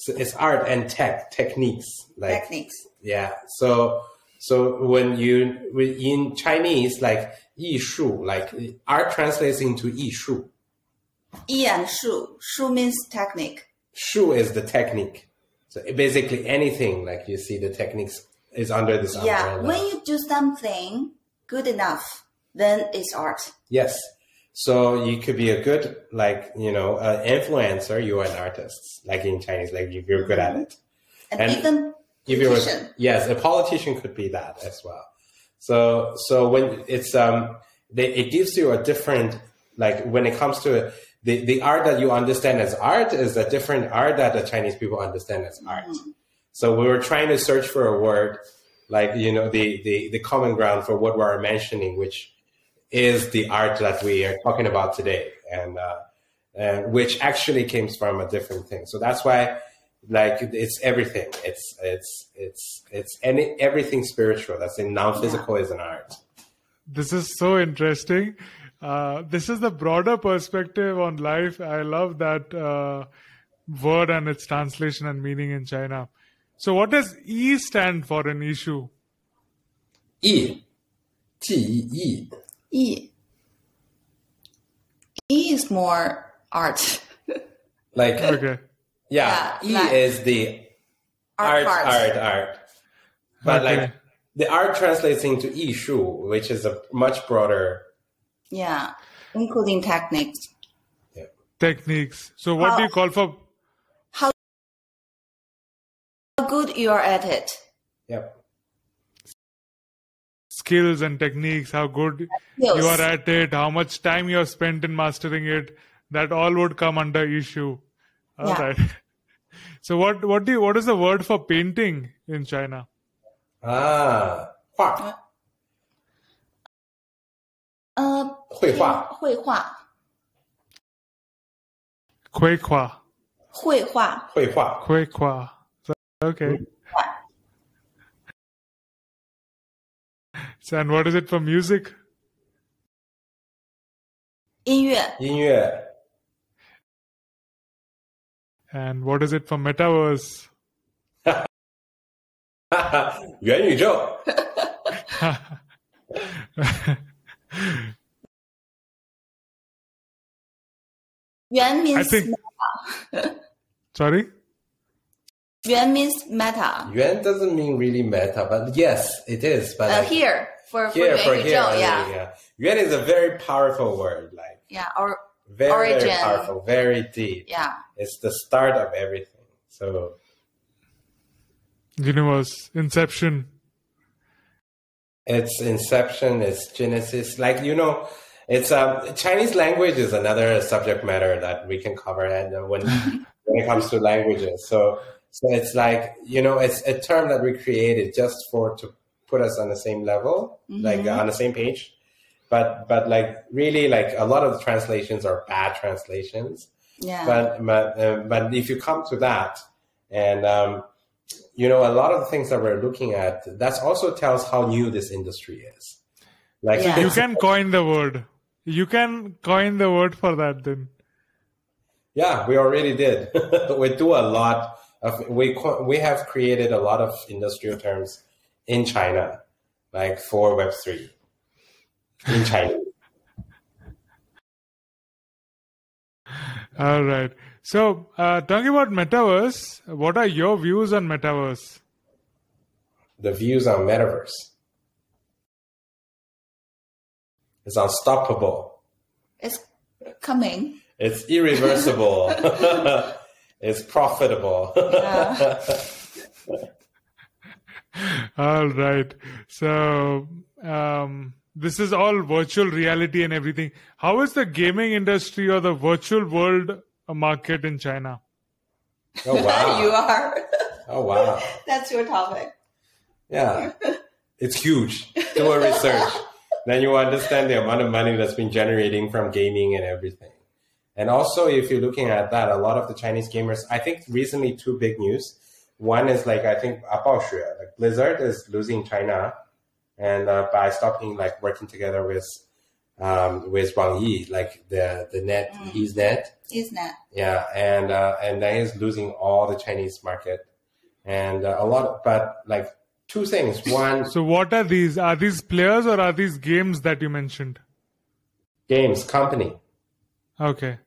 it's art and techniques. Techniques. Yeah. So So in Chinese, like 艺术, like art translates into 艺术. 艺 and 术. 术 means technique. 术 is the technique. So basically anything, like you see the techniques is under this umbrella. Yeah, when you do something good enough, then it's art. Yes. So you could be a good, like, influencer, you're an artist, like in Chinese, like if you're good at it. And even if you're, yes, a politician could be that as well. So when it's, it gives you a different, like when it comes to the art that you understand as art is a different art that the Chinese people understand as art. So we were trying to search for a word, like, the common ground for what we're mentioning, which is the art that we are talking about today, and which actually came from a different thing. So that's why, like, it's everything. It's everything spiritual. That's in non-physical is an art. This is so interesting. This is the broader perspective on life. I love that word and its translation and meaning in China. So what does E stand for in issue? E. T-E-E. E. E is more art. Like, okay. Yeah, E like is the art. But okay. like the art translates into 艺术, which is a much broader. Yeah, including techniques. Yeah. Techniques. So what do you call for? How good you are at it. Yep. Skills and techniques, how good you are at it, how much time you have spent in mastering it, that all would come under issue. All right. So what is the word for painting in China? 画。绘画。绘画。绘画。绘画。绘画。绘画。Okay. So, and what is it for music? 音乐。音乐。And what is it for metaverse? 元宇宙。元 means meta. Sorry? 元 means meta. 元 doesn't mean really meta, but yes, it is. But like, here for 元宇宙, yeah. 元 is a very powerful word, like or very, origin. very powerful, very deep. Yeah, it's the start of everything. So universe, inception. It's inception, it's genesis. Like, it's Chinese language is another subject matter that we can cover, and when it comes to languages. So it's like, it's a term that we created just to put us on the same level, like on the same page. But like really, like a lot of the translations are bad translations. Yeah. But if you come to that, and a lot of the things that we're looking at, that also tells how new this industry is. Like, you can coin the word. You can coin the word for that then. Yeah, we already did. We do a lot of, we have created a lot of industrial terms in China, like for Web3 in China. All right. So, talking about Metaverse, what are your views on Metaverse? The views on Metaverse. It's unstoppable. It's coming. It's irreversible. It's profitable. Yeah. All right. So, this is all virtual reality and everything. How is the gaming industry or the virtual world market in China? Oh, wow. You are. Oh, wow. That's your topic. Yeah. It's huge. Do a research. Then you understand the amount of money that's been generating from gaming and everything. And also, if you're looking at that, a lot of the Chinese gamers, I think recently two big news. One is like, I think, like Blizzard is losing China, and by stopping like working together with Wang Yi, like the net, his net. Yeah, and then he's losing all the Chinese market, and a lot. But like two things. One, So what are these? Are these players or are these games that you mentioned? games company, Okay.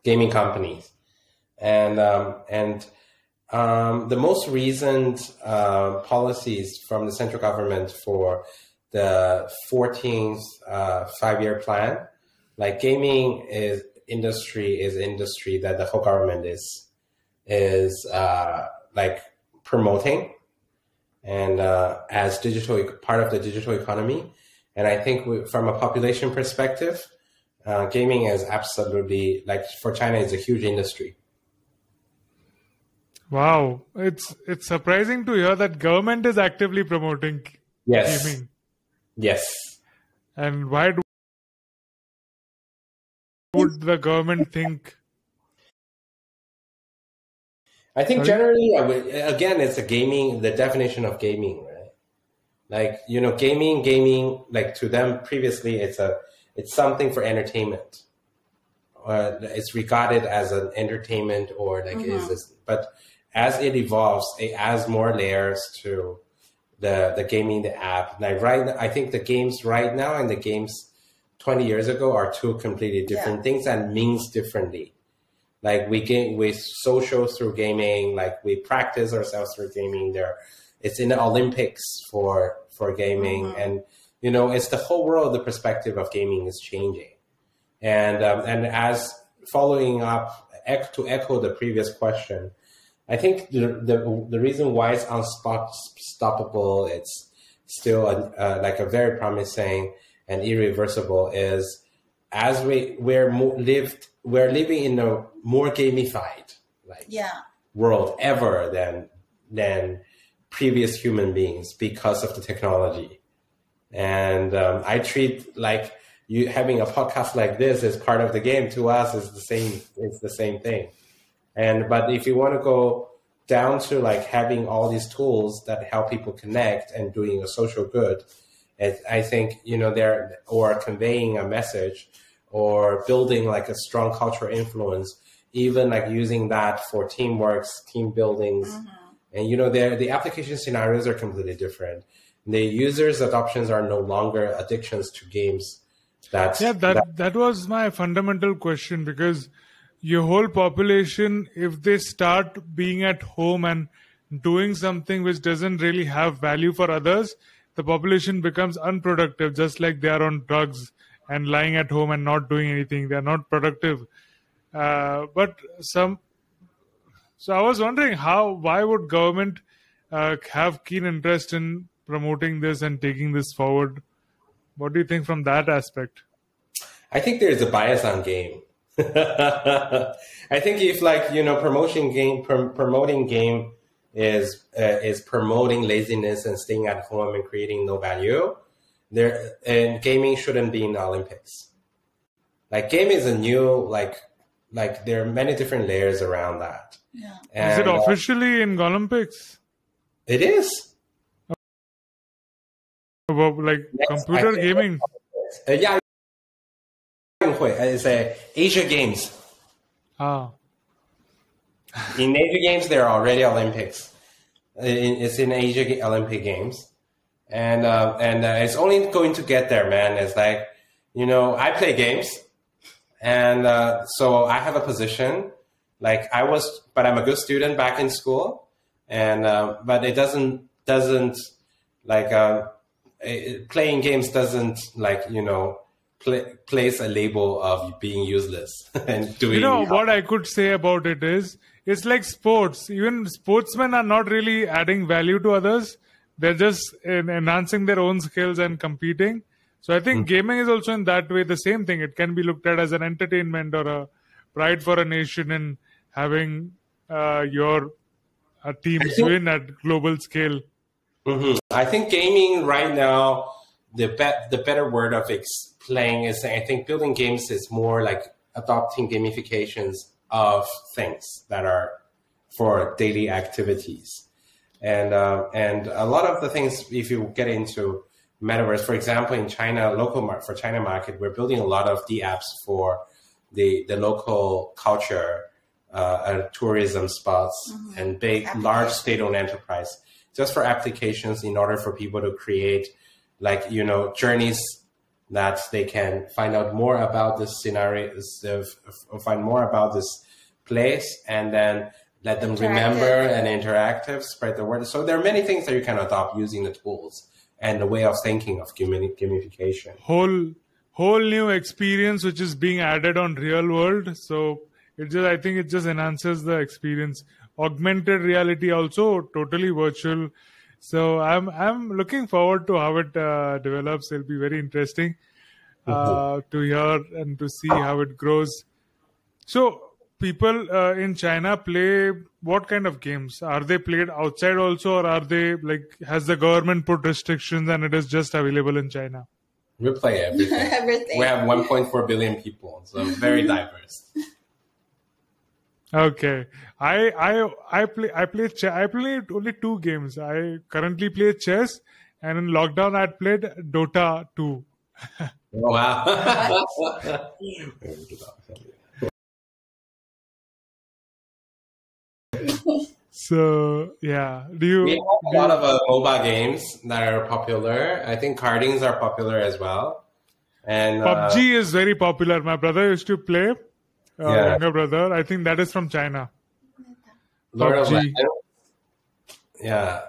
gaming companies, and the most recent policies from the central government for the 14th five-year plan, like gaming is industry that the whole government is like promoting, and as part of the digital economy. And I think from a population perspective, gaming is absolutely, like, for China, it's a huge industry. Wow. It's surprising to hear that government is actively promoting Yes. gaming. Yes. And why would the government think? I think generally, again, it's the definition of gaming, right? Like, gaming, like, to them previously, it's something for entertainment. It's regarded as an entertainment, or like, but as it evolves, it adds more layers to the gaming, the app. Like, I think the games right now and the games 20 years ago are two completely different things and means differently. Like, we social through gaming, like we practice ourselves through gaming. It's in the Olympics for gaming, and it's the whole world. The perspective of gaming is changing, and as following up to echo the previous question, I think the reason why it's unstoppable, it's still like a very promising and irreversible, is as we're living in a more gamified world ever than previous human beings because of the technology. And I treat, like, you having a podcast like this as part of the game. To us is the same thing. But if you want to go down to, like, having all these tools that help people connect and doing a social good, I think, or conveying a message or building, like, a strong cultural influence, even, like, using that for teamworks, team buildings. And, the application scenarios are completely different. The users' adoptions are no longer addictions to games. That was my fundamental question, because your whole population, if they start being at home and doing something which doesn't really have value for others, the population becomes unproductive, just like they are on drugs and lying at home and not doing anything. They are not productive. So I was wondering why would government have keen interest in promoting this and taking this forward? What do you think from that aspect? I think there's a bias on game. I think if, like, promoting game is promoting laziness and staying at home and creating no value, and gaming shouldn't be in the Olympics. Like, game is a new, like there are many different layers around that. Yeah. Is it officially in Olympics? It is. Like, computer gaming? Yeah. It's Asia Games. In Asia Games, there are already Olympics. It's in Asia Olympic Games. And it's only going to get there, man. It's like, I play games. And so I have a position. Like, but I'm a good student back in school. And but it doesn't like playing games doesn't, like, place a label of being useless and doing. What I could say about it is, it's like sports. Even sportsmen are not really adding value to others. They're just enhancing their own skills and competing. So I think gaming is also in that way the same thing. It can be looked at as an entertainment or a pride for a nation in having your teams win at global scale. I think gaming right now, the better word of playing is, I think building games is more like adopting gamifications of things that are for daily activities. And a lot of the things, if you get into Metaverse, for example, in China, for China market, we're building a lot of apps for the local culture, tourism spots, and large state-owned enterprise. just for applications in order for people to create like, journeys that they can find out more about this scenario, find more about this place, and then let them remember and interactive, spread the word. So there are many things that you can adopt using the tools and the way of thinking of gamification. Whole new experience which is being added on real world. So I think it just enhances the experience. Augmented reality also totally virtual. So I'm looking forward to how it develops. It'll be very interesting to hear and to see how it grows. So people in China play what kind of games? Are they played outside also, or are they like, has the government put restrictions and it is just available in China? We play everything. Everything. We have 1.4 billion people, so very diverse. Okay, I played only 2 games. I currently play chess, and in lockdown I played Dota 2. Oh, wow. So yeah, we have a lot of mobile games that are popular. I think cardings are popular as well. And PUBG is very popular. My brother used to play. Younger brother, I think that is from China. Lord of Legends. Yeah,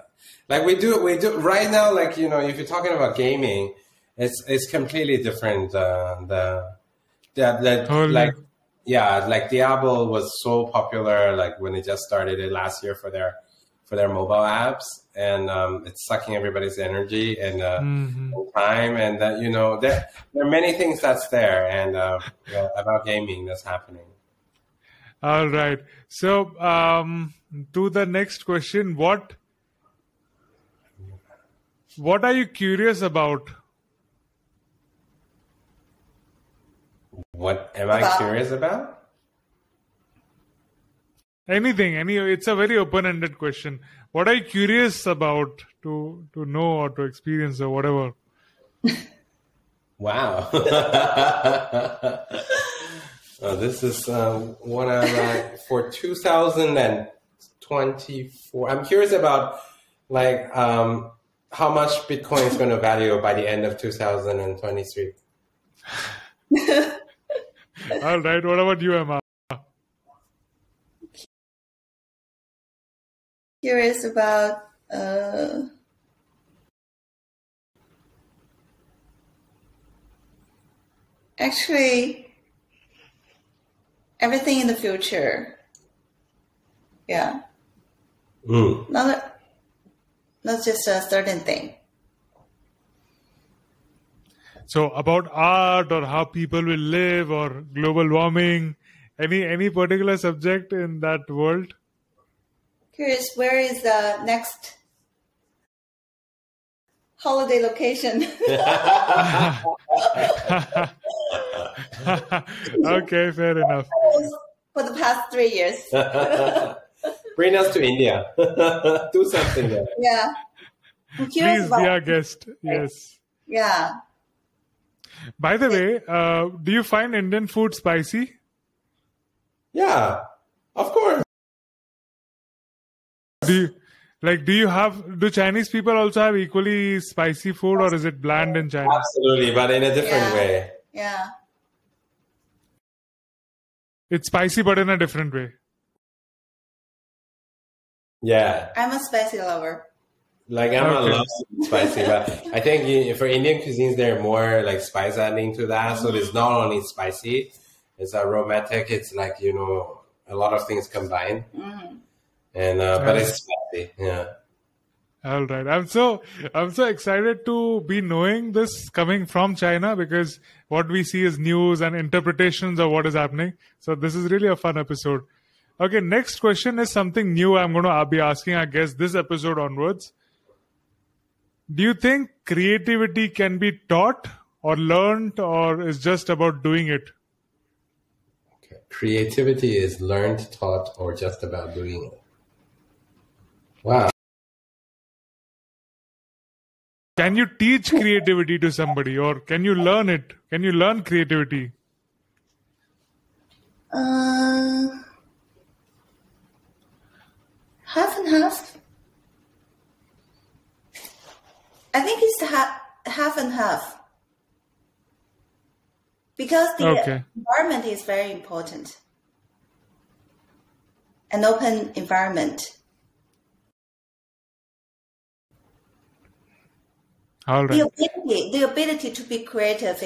like we do right now. Like, if you're talking about gaming, it's completely different. Like Diablo was so popular, like when they just started it last year for their mobile apps, and it's sucking everybody's energy and time, and that there are many things that's there, and about gaming that's happening. All right. So to the next question, what are you curious about? What am I curious about? Anything. It's a very open-ended question. What are you curious about to know or to experience or whatever? Wow. This is one for 2024. I'm curious about like how much Bitcoin is going to value by the end of 2023. All right. What about you, Emma? Curious about actually everything in the future. Yeah. Not just a certain thing. So about art or how people will live or global warming, any particular subject in that world? Curious, where is the next holiday location? Okay, fair enough. For the past 3 years. Bring us to India. Do something there. Yeah. I'm curious Please be our guest. Yes. Yeah. By the way, do you find Indian food spicy? Yeah, of course. Do Chinese people also have equally spicy food, or is it bland in China? Absolutely, but in a different way. Yeah. It's spicy, but in a different way. Yeah. I'm a spicy lover. Like I'm a love spicy, but I think for Indian cuisines there are more like spice adding to that. So it's not only spicy, it's aromatic. It's like a lot of things combined, and but it's spicy. Yeah. All right. I'm so excited to be knowing this coming from China, because what we see is news and interpretations of what is happening. So this is really a fun episode. Okay, next question is something new I'm going to be asking our guests this episode onwards. Do you think creativity can be taught or learned, or is just about doing it? Okay. Creativity is learned, taught, or just about doing it? Wow. Can you teach creativity to somebody, or can you learn it? Can you learn creativity? Half and half. I think it's half and half. Because the environment is very important. An open environment. All right. The ability to be creative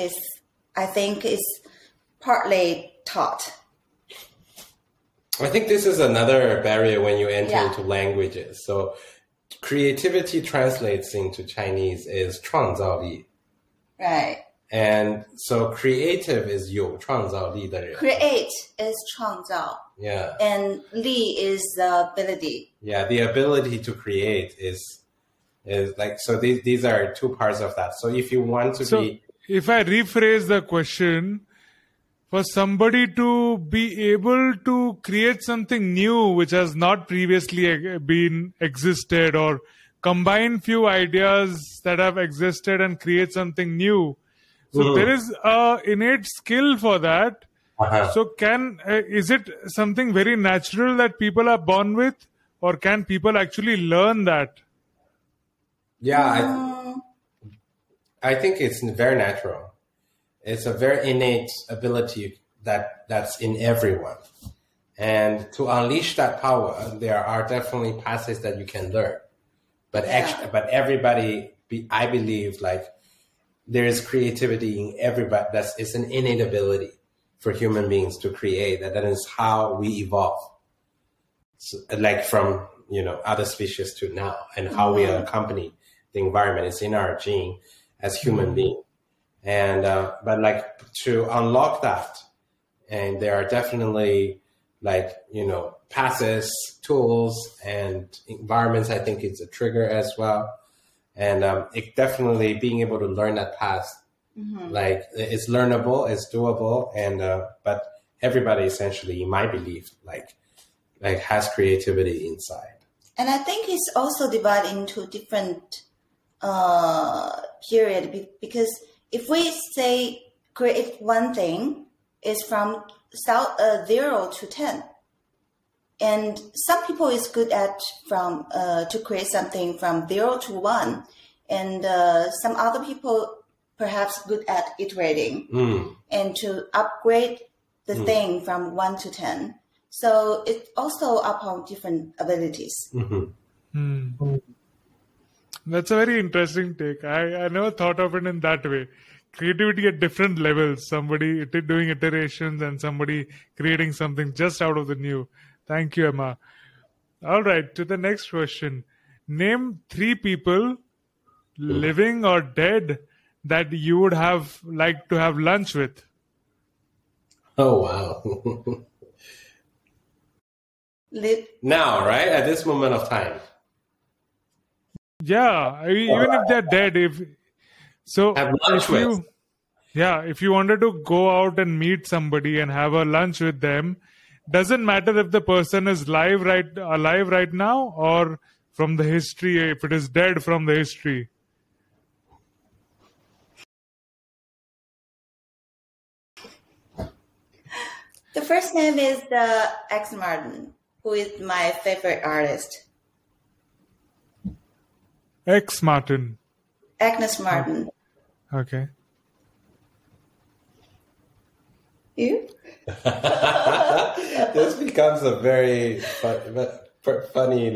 I think, is partly taught. I think this is another barrier when you enter into languages. So creativity translates into Chinese is 创造力. Right. And so creative is 有创造力的人. Create is 创造. Yeah. And 力 is the ability. Yeah, the ability to create is like, so these are two parts of that. So if you want to if I rephrase the question, for somebody to be able to create something new which has not previously been existed, or combine few ideas that have existed and create something new, so there is a innate skill for that. So is it something very natural that people are born with, or can people actually learn that? Yeah, I think it's very natural. It's a very innate ability that's in everyone. And to unleash that power, there are definitely paths that you can learn. But but everybody, I believe, like, there is creativity in everybody. It's an innate ability for human beings to create. That is how we evolve. So, like from, other species to now, and how we accompany the environment is in our gene as human beings. And but like to unlock that, and there are definitely paths, tools, and environments. I think it's a trigger as well. And it definitely being able to learn that path, like it's learnable, it's doable, and but everybody essentially, in my belief, like has creativity inside. And I think it's also divided into different period, because if we say create one thing is from 0 to 10, and some people is good at to create something from 0 to 1, and some other people perhaps good at iterating and to upgrade the thing from 1 to 10. So it's also upon different abilities. That's a very interesting take. I never thought of it in that way. Creativity at different levels. Somebody doing iterations and somebody creating something just out of the new. Thank you, Emma. All right, to the next question. Name 3 people, living or dead, that you would have liked to have lunch with. Oh, wow. Now, right? At this moment of time. Yeah, even if they're dead, if you wanted to go out and meet somebody and have a lunch with them, doesn't matter if the person is alive right now, or from the history, if it is dead from the history. The first name is X Martin, who is my favorite artist. X Martin. Agnes Martin. Okay. You? This becomes a very funny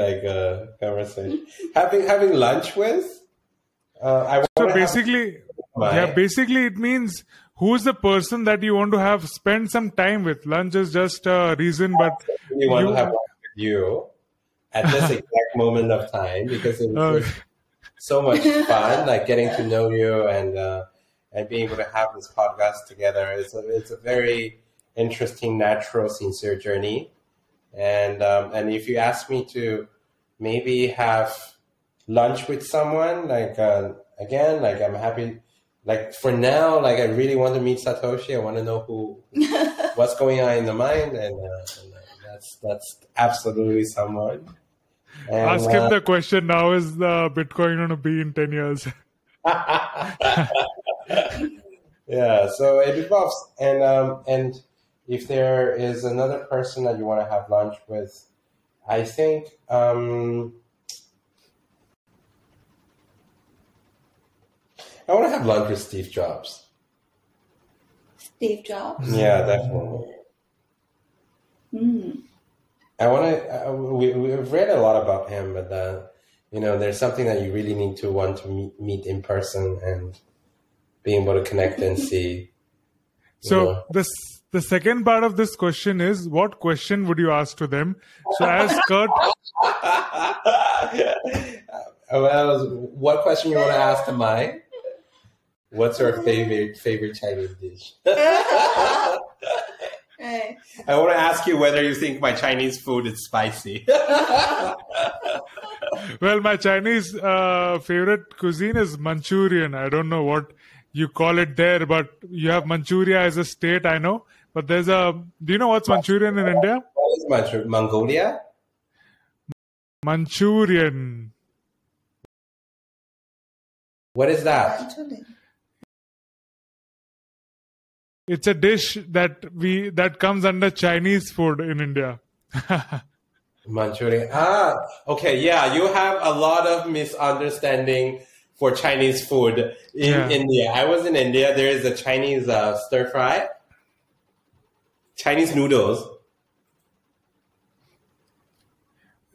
conversation. Having lunch with. Basically, it means who's the person that you want to spend some time with. Lunch is just a reason, but you want to have lunch with you at this exact moment of time, because it was so much fun, like getting to know you and being able to have this podcast together. It's a very interesting, natural, sincere journey. And if you ask me to maybe have lunch with someone, again, I'm happy. Like for now, I really want to meet Satoshi. I want to know what's going on in the mind, and that's absolutely someone. And, ask him the question now: is the Bitcoin going to be in 10 years? Yeah, so it evolves, and if there is another person that you want to have lunch with, I think I want to have lunch with Steve Jobs. Steve Jobs? Yeah, definitely. I want to. We've read a lot about him, but there's something that you really need to want to meet in person and being able to connect and see. So the second part of this question is, what question would you ask to them? So as Kurt... Well, what question you want to ask to mine? What's her favorite Chinese dish? I want to ask you whether you think my Chinese food is spicy. Well, my Chinese favorite cuisine is Manchurian. I don't know what you call it there, but you have Manchuria as a state, I know. But do you know what's Manchurian in India? What is Manchuria? Mongolia? Manchurian. What is that? It's a dish that comes under Chinese food in India. Manchurian. Okay, yeah, you have a lot of misunderstanding for Chinese food in India. I was in India. There is a Chinese stir fry, Chinese noodles.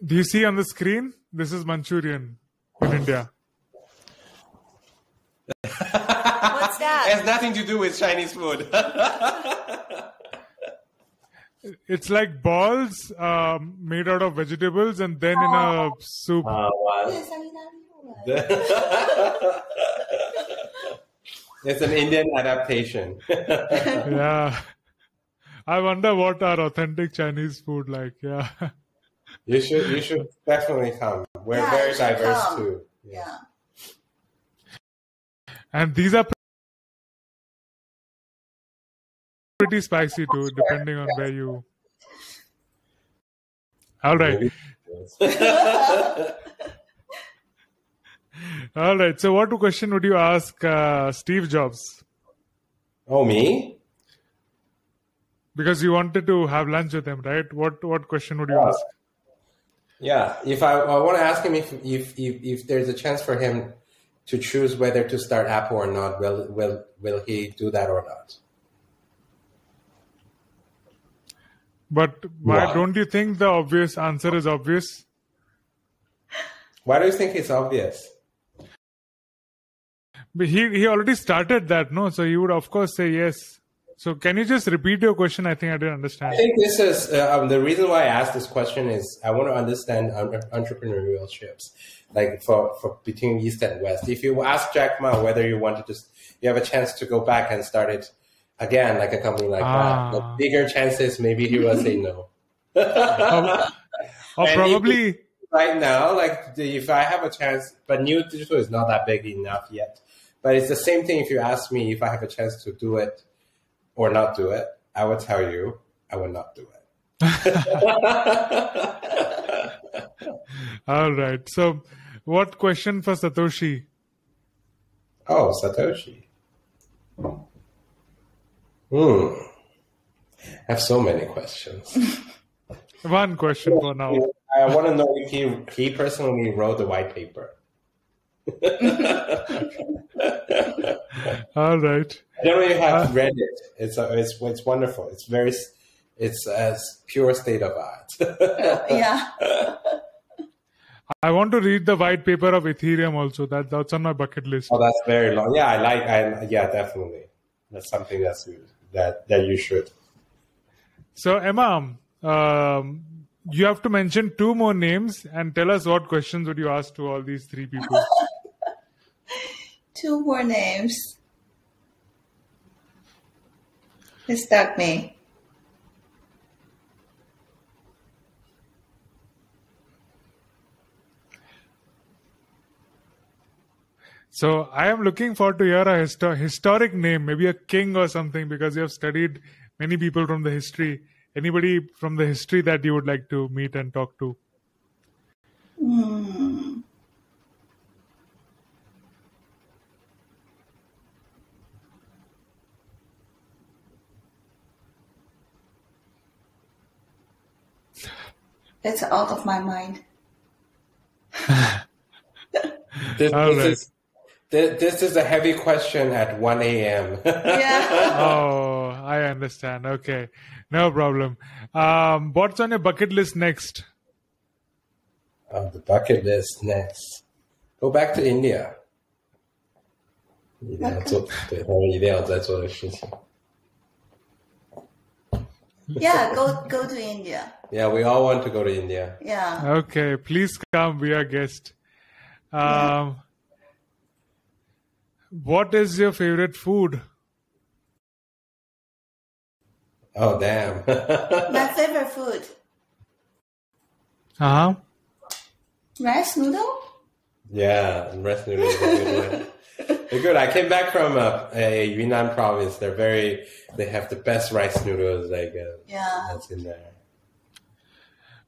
Do you see on the screen? This is Manchurian in India. What's that? It has nothing to do with Chinese food. It's like balls made out of vegetables and then in a soup. It's an Indian adaptation. Yeah. I wonder what our authentic Chinese food like. Yeah. You should definitely come. We're very diverse too. Yeah. And these are pretty spicy too, depending on where you... All right. All right. So what question would you ask Steve Jobs? Oh, me? Because you wanted to have lunch with him, right? What question would you ask? Yeah. If I want to ask him if there's a chance for him to choose whether to start Apple or not, will he do that or not? But why don't you think the obvious answer is obvious? Why do you think it's obvious? But he already started that, no? So he would of course say yes. So can you just repeat your question? I think I didn't understand. I think this is the reason why I asked this question is I want to understand entrepreneurships, like for between East and West. If you ask Jack Ma whether you have a chance to go back and start it again, like a company like that, the bigger chances maybe he will say no. Or probably right now, like if I have a chance, but new digital is not that big enough yet. But it's the same thing if you ask me if I have a chance to do it or not do it, I will tell you I will not do it. All right. So what question for Satoshi? Oh, Satoshi. I have so many questions. One question for now. I want to know if he personally wrote the white paper. All right. I don't know if you have read it. It's wonderful. It's a pure state of art. Yeah. I want to read the white paper of Ethereum also. That's on my bucket list. Oh, that's very long. Yeah, yeah, definitely. That's something that you should. So Emma, you have to mention 2 more names and tell us what questions would you ask to all these 3 people. 2 more names. It stuck me. So I am looking forward to hear a historic name, maybe a king or something, because you have studied many people from the history. Anybody from the history that you would like to meet and talk to? It's out of my mind. This is a heavy question at 1 a.m. Yeah. Oh, I understand. Okay, no problem. What's on your bucket list next? The bucket list next. Go back to India. 一定要做，对，他们一定要在做的事情。Yeah, go to India. Yeah, we all want to go to India. Yeah. Okay, please come be our guest. What is your favorite food? Oh, damn. My favorite food, Uh-huh. rice noodle. Yeah, rice noodles are a good one. They're good. I came back from a Yunnan province. They have the best rice noodles. Yeah. That's in there.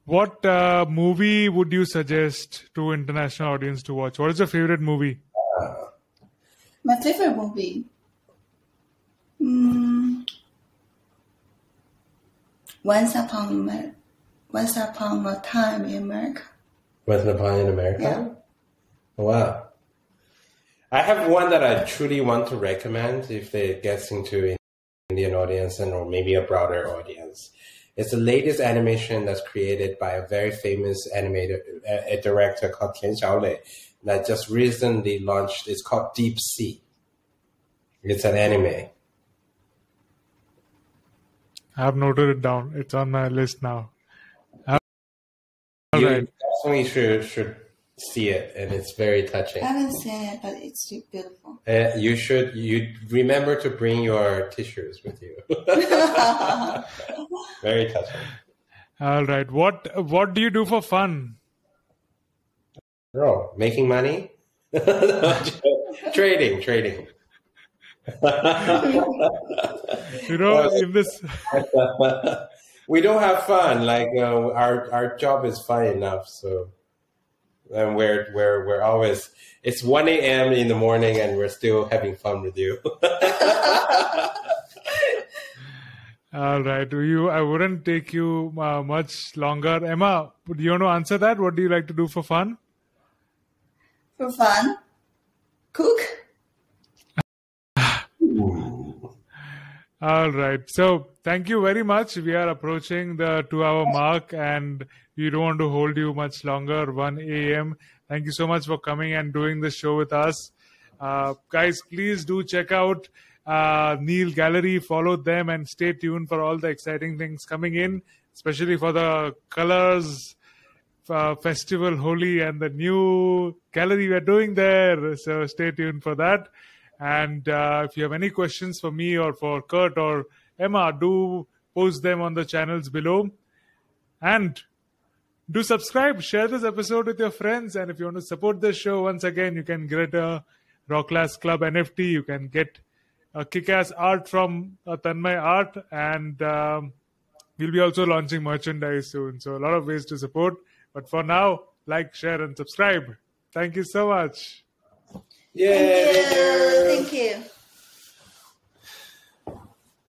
What movie would you suggest to international audience to watch? What is your favorite movie? My favorite movie. Once Upon a Time in America. Once Upon in America? Yeah. Wow. I have one that I truly want to recommend if it gets into Indian audience or maybe a broader audience. It's the latest animation that's created by a very famous animator, a director called Tian Xiaolei that just recently launched. It's called Deep Sea. It's an anime. I have noted it down. It's on my list now. You Alright. definitely should see it, and it's very touching. I haven't seen it, but it's beautiful. You remember to bring your tissues with you. Very touching. All right. What do you do for fun? Oh, making money? Trading. In this. We don't have fun. Our job is fun enough. So, and we're always. It's 1 a.m. in the morning, and we're still having fun with you. All right. I wouldn't take you much longer. Emma, do you want to answer that? What do you like to do for fun? For fun, cook. All right. So thank you very much. We are approaching the 2-hour mark and we don't want to hold you much longer, 1 a.m. Thank you so much for coming and doing the show with us. Guys, please do check out Neal Gallery. Follow them and stay tuned for all the exciting things coming in, especially for the Colors Festival Holi and the new gallery we're doing there. So stay tuned for that. And if you have any questions for me or for Kurt or Emma, do post them on the channels below. And do subscribe, share this episode with your friends. And if you want to support this show, once again, you can get a Rocklaz Club NFT. You can get a kick-ass art from Tanmay Art. And we'll be also launching merchandise soon. So a lot of ways to support. But for now, like, share, and subscribe. Thank you so much. Yeah.